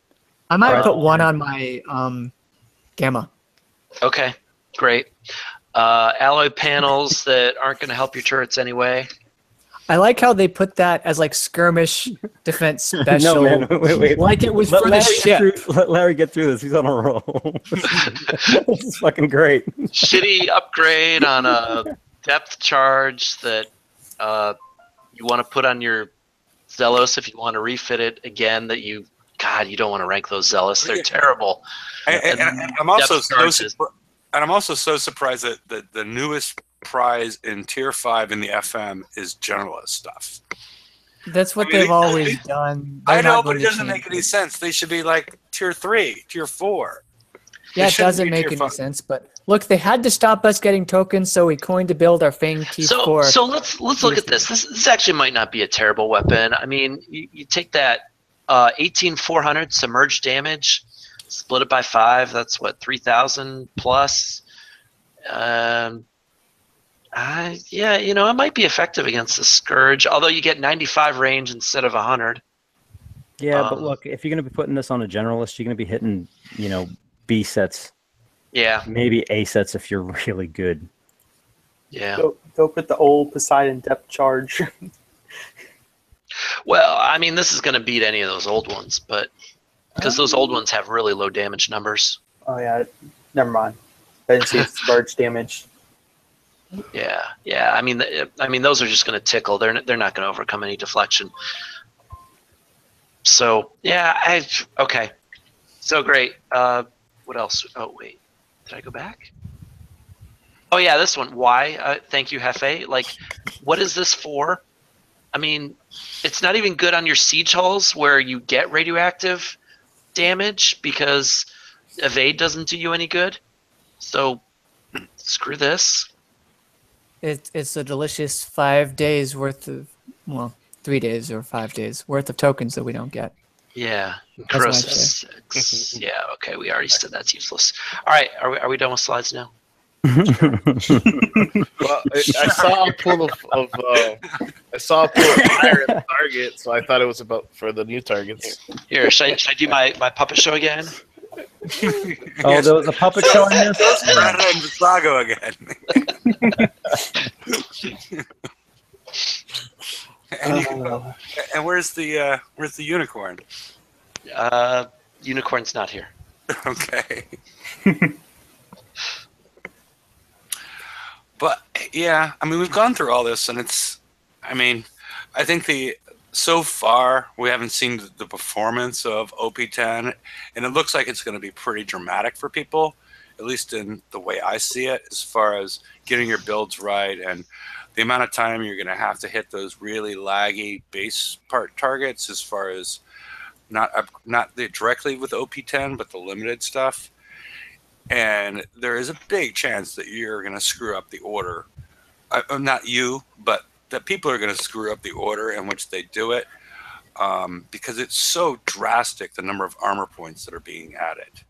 I might Right. put one on my gamma. Okay, great. Alloy panels that aren't going to help your turrets anyway. I like how they put that as like skirmish defense special. No, man. Wait. Like it was Let for the Larry ship. let Larry get through this. He's on a roll. This is fucking great. Shitty upgrade on a depth charge that you want to put on your Zealous if you want to refit it again. That you don't want to rank those Zealous. They're terrible. And I'm also Depth so charges. and I'm also so surprised that the newest prize in Tier 5 in the FM is generalist stuff. That's what I mean, they've always done. I They're know, not but going it to doesn't change make any it. sense. They should be like Tier 3, Tier 4. Yeah, They it shouldn't doesn't be make Tier any 5. sense. But look, they had to stop us getting tokens, so we coined to build our Fang T4. So let's look at this. This actually might not be a terrible weapon. I mean, you take that 18400 submerged damage, split it by 5. That's what, 3000 plus. Yeah, it might be effective against the Scourge, although you get 95 range instead of 100. Yeah, but look, if you're going to be putting this on a generalist, you're going to be hitting, B sets Yeah, Maybe A sets if you're really good. yeah. Go put the old Poseidon depth charge. Well, I mean, this is going to beat any of those old ones, but because those old ones have really low damage numbers. Oh yeah, never mind. I didn't see its large damage. Yeah, yeah. I mean, those are just going to tickle. They're not going to overcome any deflection. So yeah, okay. So great. What else? Oh wait, did I go back? Oh yeah, this one. Why? Thank you, Hefe. Like, what is this for? I mean, it's not even good on your siege hulls where you get radioactive damage because evade doesn't do you any good. So screw this. It's a delicious 5 days worth of, well, 3 days or 5 days worth of tokens that we don't get. Yeah, That's my corrosive share. 6. Yeah, okay, we already said that's useless. All right, are we done with slides now? Well, I saw a pool of fire at the target, so I thought it was about for the new targets. Here, should I do my puppet show again? Oh, there was a puppet show in this? Ranta and Visago again. And where's the unicorn? Unicorn's not here. Okay. But yeah, I mean, we've gone through all this, and I think so far we haven't seen the performance of OP10, and it looks like it's going to be pretty dramatic for people, at least in the way I see it, as far as getting your builds right and the amount of time you're going to have to hit those really laggy base part targets, as far as not directly with OP10, but the limited stuff. And there is a big chance that you're going to screw up the order. Not you, but that people are going to screw up the order in which they do it, because it's so drastic, the number of armor points that are being added,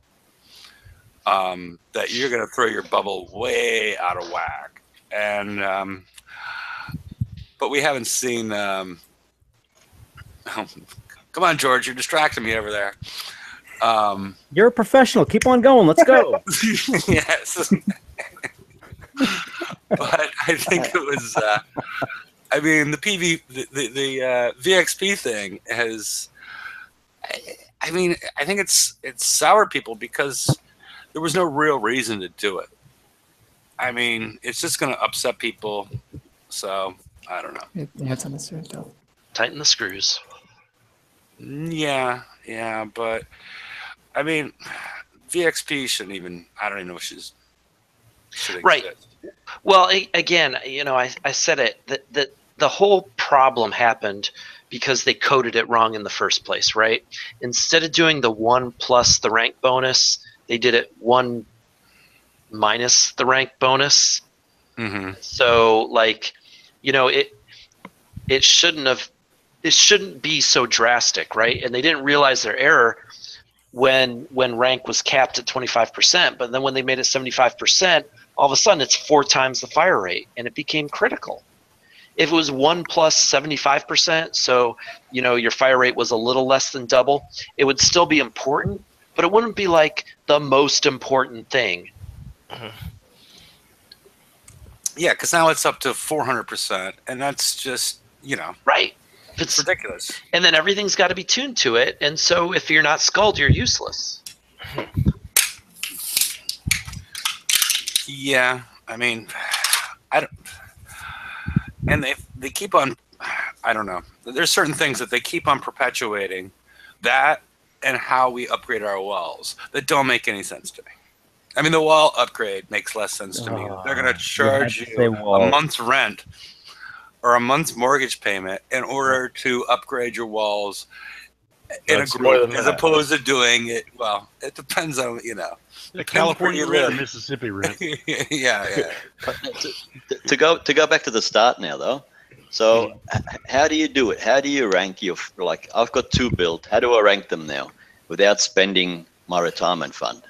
that you're going to throw your bubble way out of whack. And but we haven't seen. Come on, George, you're distracting me over there. You're a professional. Keep on going. Let's go. Yes. But I think it was. I mean, the VXP thing has. I mean, I think it's soured people because there was no real reason to do it. I mean, it's just going to upset people. So I don't know. It's unnecessary stuff. Tighten the screws. Yeah, but I mean, VXP shouldn't even. I don't even know if she's. Right. Well, again, I said it that the whole problem happened because they coded it wrong in the first place, right? Instead of doing the 1 plus the rank bonus, they did it 1 minus the rank bonus. Mm-hmm. So, like, it shouldn't be so drastic, right? And they didn't realize their error when rank was capped at 25%, but then when they made it 75%, all of a sudden it's 4 times the fire rate, and it became critical. If it was 1 plus 75%, so your fire rate was a little less than double, it would still be important, but it wouldn't be like the most important thing. Yeah, because now it's up to 400%, and that's just right. It's ridiculous. And then everything's got to be tuned to it, and so if you're not skulled, you're useless. Yeah, I mean, I don't, and they keep on. I don't know. There's certain things that they keep on perpetuating, that and how we upgrade our walls, that don't make any sense to me. I mean, the wall upgrade makes less sense to me. They're going to charge you a month's rent or a month's mortgage payment in order to upgrade your walls in a group, as opposed to doing it. Well, it depends on the California rent or Mississippi rent. Yeah. To go back to the start now, though. So how do you do it? How do you rank your, like, I've got 2 built. How do I rank them now without spending my retirement fund?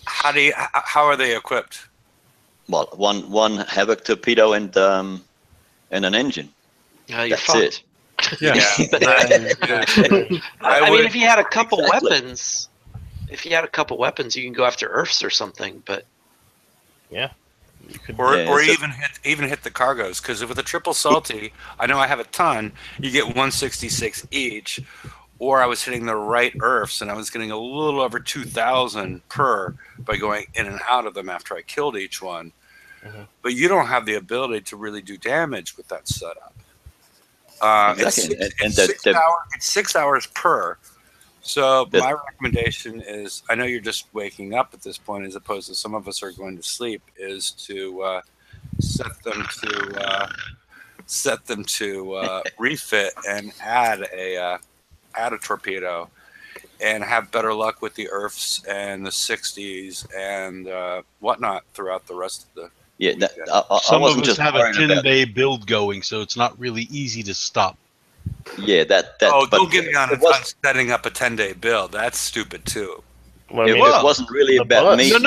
How are they equipped? Well, one Havoc torpedo and an engine. You're That's fine. it. Yeah. I mean, if you had a couple weapons, if you had a couple weapons, you can go after Earths or something. But Yeah. You could, Or, Yeah, or so- even hit the cargoes, because with a triple salty, I know I have a ton. You get 166 each, or I was hitting the right earths, and I was getting a little over 2,000 per by going in and out of them after I killed each one. Mhm. But you don't have the ability to really do damage with that setup. Exactly, It's 6 hours per. So That- my recommendation is, I know you're just waking up at this point, as opposed to some of us are going to sleep, is to set them to refit and add a torpedo, and have better luck with the earths and the 60s and whatnot throughout the rest of the. Yeah, I Some of wasn't us just have a worried about. 10-day build going, so it's not really easy to stop. Yeah, that. Oh, but don't get me on it was- setting up a 10-day build. That's stupid too. well, I It, mean, Well, wasn't really the about me. bus.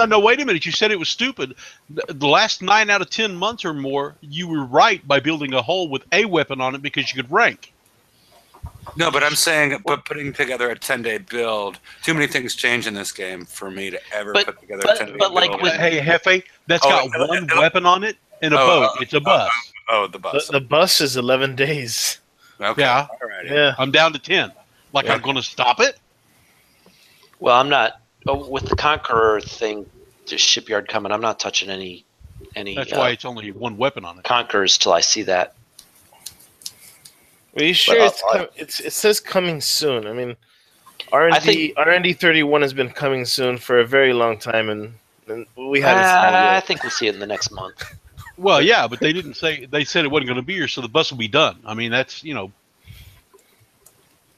No. Wait a minute. You said it was stupid. The last 9 out of 10 months or more, you were right by building a hull with a weapon on it because you could rank. No, but I'm saying, but putting together a 10-day build, too many things change in this game for me to ever But- put together a 10-day but like build. with- Hey, Hefe, that's Oh, got it'll- one weapon on it and a boat. It's a bus. Oh, the bus. The bus is 11 days. Okay. Yeah. Alrighty. Yeah. I'm down to 10. Like, Yeah. I'm going to stop it? well, I'm not with the Conqueror thing. Just Shipyard coming. I'm not touching any That's why it's only one weapon on it. Conquerors till I see that. Are you sure But it says coming soon? I mean, I R&D think- 31 has been coming soon for a very long time, and we haven't seen it I yet. think we'll see it in the next month. Well, yeah, but they didn't say. They said it wasn't going to be here, so the bus will be done. I mean, that's, All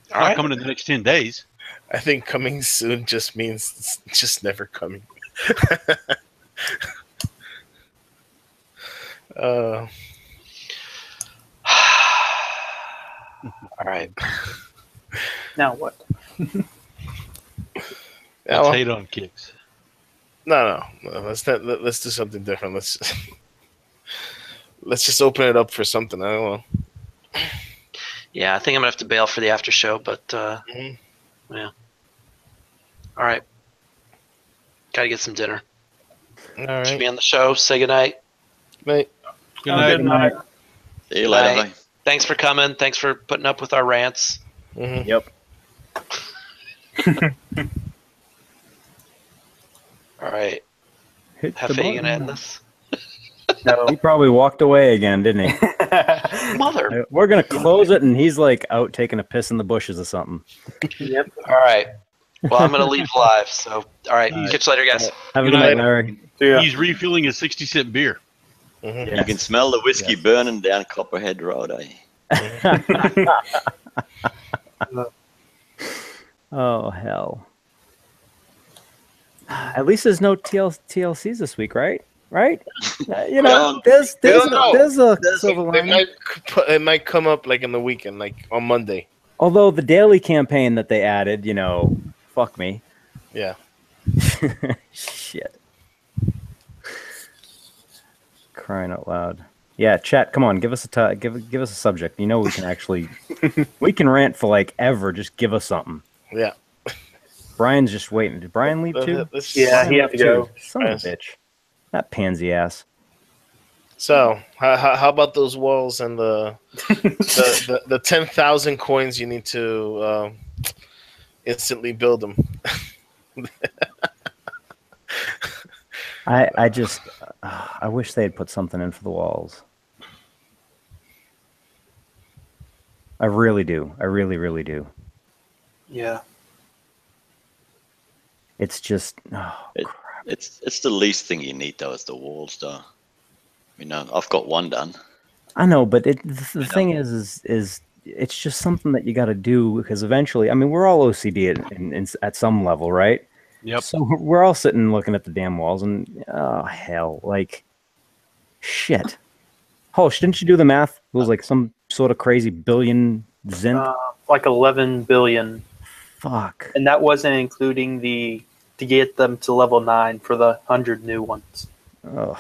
not right. coming in the next 10 days. I think coming soon just means it's just never coming. uh, All right. Now what? yeah, Let's well, hate on kicks. no. Let's not. Let's do something different. Let's just open it up for something. I don't know. Yeah, I think I'm gonna have to bail for the after show, but Mhm. yeah. All right. Gotta get some dinner. All Should right, be on the show. Say goodnight. mate. Good Oh, night. good night. See you later. Bye. mate. Thanks for coming. Thanks for putting up with our rants. Mhm. Yep. All right. Hit the Hefe, you gonna button. end this? No. He probably walked away again, didn't he? Mother. We're gonna close it, and he's like out taking a piss in the bushes or something. Yep. All right. Well, I'm gonna leave live. So, all right. Catch you later, guys. Have a Good good night, night. Larry. See ya. He's refilling his 60-cent beer. Mhm. Yeah. You can smell the whiskey Yes. burning down Copperhead Road, eh? Oh hell! At least there's no TLCs this week, right? Right? Well, there's don't know. a silver They lining. it might come up like in the weekend, like on Monday. Although the daily campaign that they added, fuck me. Yeah. Shit. Crying out loud. Yeah, chat. Come on, give us give us a subject. We can actually we can rant for like ever. Just give us something. Yeah. Brian's just waiting. Did Brian leave too? Yeah, he had to go. Son of a bitch. That pansy ass. So, how about those walls and the 10,000 coins you need to instantly build them? I just I wish they had put something in for the walls. I really do. I really, really do. Yeah. It's just It's the least thing you need though, is the walls though. I've got one done. I know, but the thing is it's just something that you got to do because eventually, I mean, we're all OCD at some level, right? Yep. So we're all sitting looking at the damn walls, and oh hell, like shit. Hosh, didn't you do the math? It was like some sort of crazy billion zint. Like 11 billion. Fuck. And that wasn't including to get them to level 9 for the 100 new ones. Oh,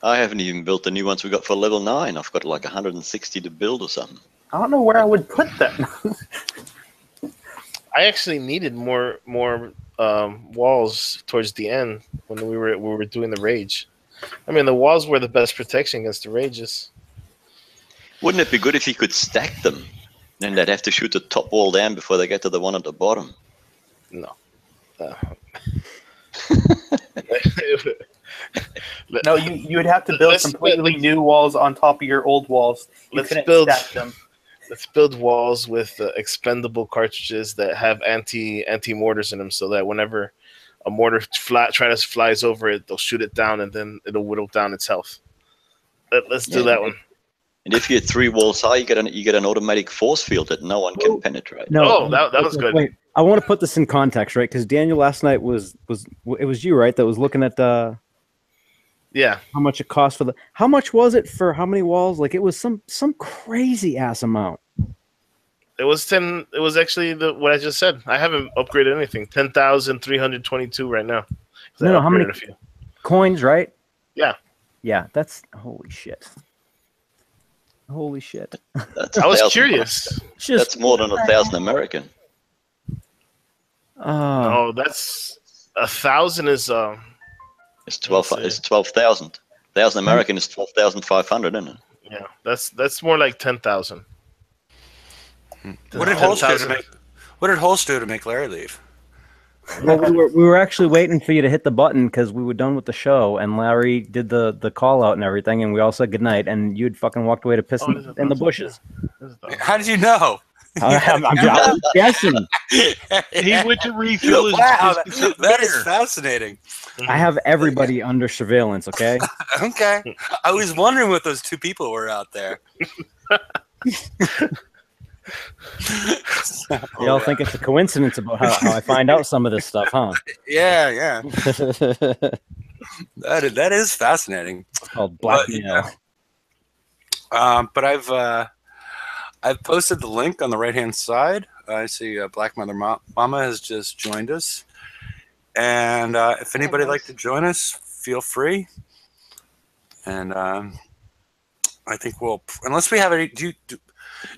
I haven't even built the new ones we got for level 9. I've got like 160 to build or something. I don't know where I would put them. I actually needed more walls towards the end when we were doing the rage. I mean, the walls were the best protection against the rages. Wouldn't it be good if you could stack them? Then they'd have to shoot the top wall down before they get to the one at the bottom. No. No, you would have to build completely new walls on top of your old walls. You couldn't stack them. Let's build walls with expendable cartridges that have anti mortars in them, so that whenever a mortar flies over it, they'll shoot it down, and then it'll whittle down its health. Let's do that one. And if you're 3 walls high, you get an automatic force field that no one can penetrate. No, that was good. Wait, I want to put this in context, right? Because Daniel last night was you, right? That was looking at how much it cost for the. How much was it for how many walls? Like it was some crazy ass amount. It was 10. It was actually what I just said. I haven't upgraded anything. 10,322 right now. No, how many coins? Right? Yeah. Yeah, that's holy shit. Holy shit! I was curious. That's more than 1,000 American. No, that's 1,000 is It's 12. It's 12,000. 1,000 American is 12,500, isn't it? Yeah, that's more like 10,000. What did Holst do to make? What did Holst do to make Larry leave? Well, we were actually waiting for you to hit the button because we were done with the show, and Larry did the call out and everything, and we all said goodnight, and you'd fucking walked away to piss in the bushes. How did you know? I'm guessing. He went to refill his. Wow, that is fascinating. I have everybody under surveillance. Okay. Okay. I was wondering what those 2 people were out there. Y'all think it's a coincidence about how I find out some of this stuff, huh? Yeah. That is fascinating. It's called blackmail. But I've posted the link on the right-hand side. I see Black Mother Mama has just joined us, and if anybody would like to join us, feel free. And I think unless we have any.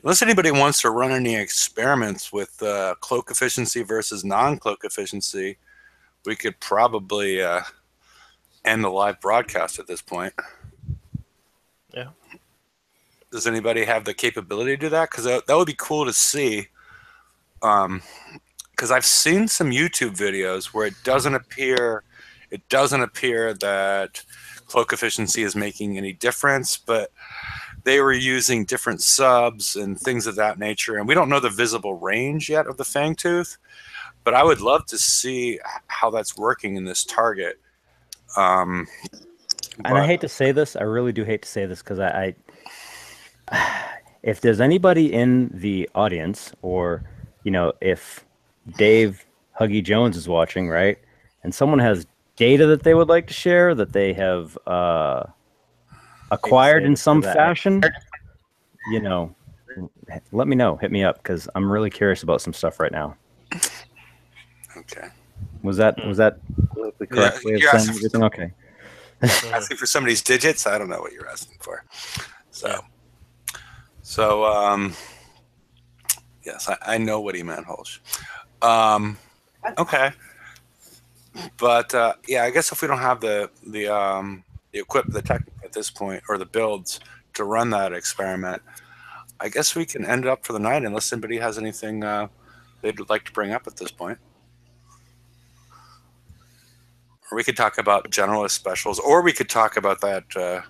Unless anybody wants to run any experiments with cloak efficiency versus non-cloak efficiency, we could probably end the live broadcast at this point. Yeah. Does anybody have the capability to do that? Because that would be cool to see. Because I've seen some YouTube videos where it doesn't appear that cloak efficiency is making any difference, but they were using different subs and things of that nature. And we don't know the visible range yet of the Fangtooth, but I would love to see how that's working in this target. And I hate to say this. I really do hate to say this because I if there's anybody in the audience or, if Dave Huggy Jones is watching, right, and someone has data that they would like to share that they have acquired in some fashion, let me know. Hit me up because I'm really curious about some stuff right now. Okay. Was that the correct way of saying everything? Okay. Asking for somebody's digits? I don't know what you're asking for. So yes, I know what he meant, Holsch. Okay. But yeah, I guess if we don't have the equipment, the tech at this point, or the builds to run that experiment, I guess we can end it up for the night unless anybody has anything they'd like to bring up at this point. Or we could talk about generalist specials, or we could talk about that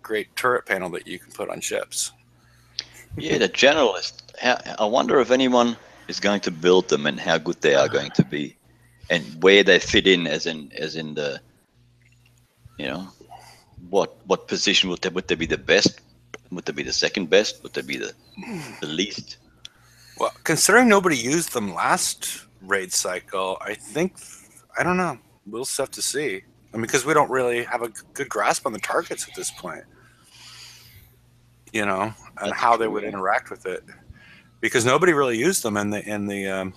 great turret panel that you can put on ships. Yeah, the generalist. I wonder if anyone is going to build them and how good they are going to be, and where they fit in, as in the, what position would they be the best? Would they be the second best? Would they be the least? Well, considering nobody used them last raid cycle, I don't know. We'll just have to see. I mean, because we don't really have a good grasp on the targets at this point, and how they would interact with it, because nobody really used them in the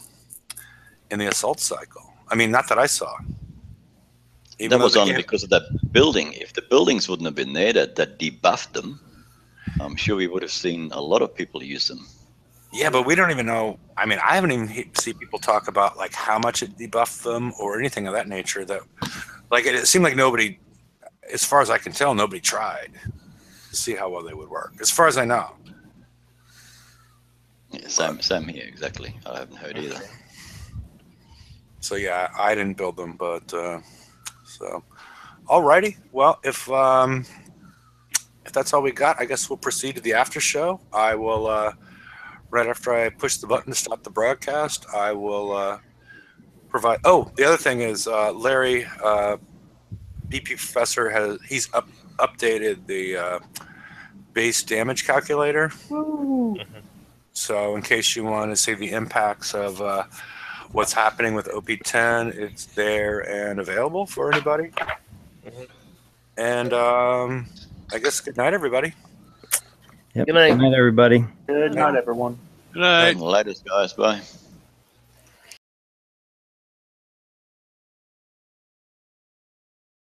assault cycle. I mean, not that I saw. That was only because of that building. If the buildings wouldn't have been there that debuffed them, I'm sure we would have seen a lot of people use them. Yeah, but we don't even know. I mean, I haven't even seen people talk about like how much it debuffed them or anything of that nature. That like it seemed like nobody, as far as I can tell, nobody tried to see how well they would work. As far as I know. Yeah, same here, exactly. I haven't heard either. So yeah, I didn't build them, but so alrighty. Well, if that's all we got, I guess we'll proceed to the after show. I will right after I push the button to stop the broadcast, I will provide. Oh, the other thing is Larry, BP Professor he's updated the base damage calculator. So in case you want to see the impacts of what's happening with OP10, it's there and available for anybody. And I guess good night, everybody. Yep. Good night. Good night, everybody. Good night, everyone. Good night. Latest, guys. Bye.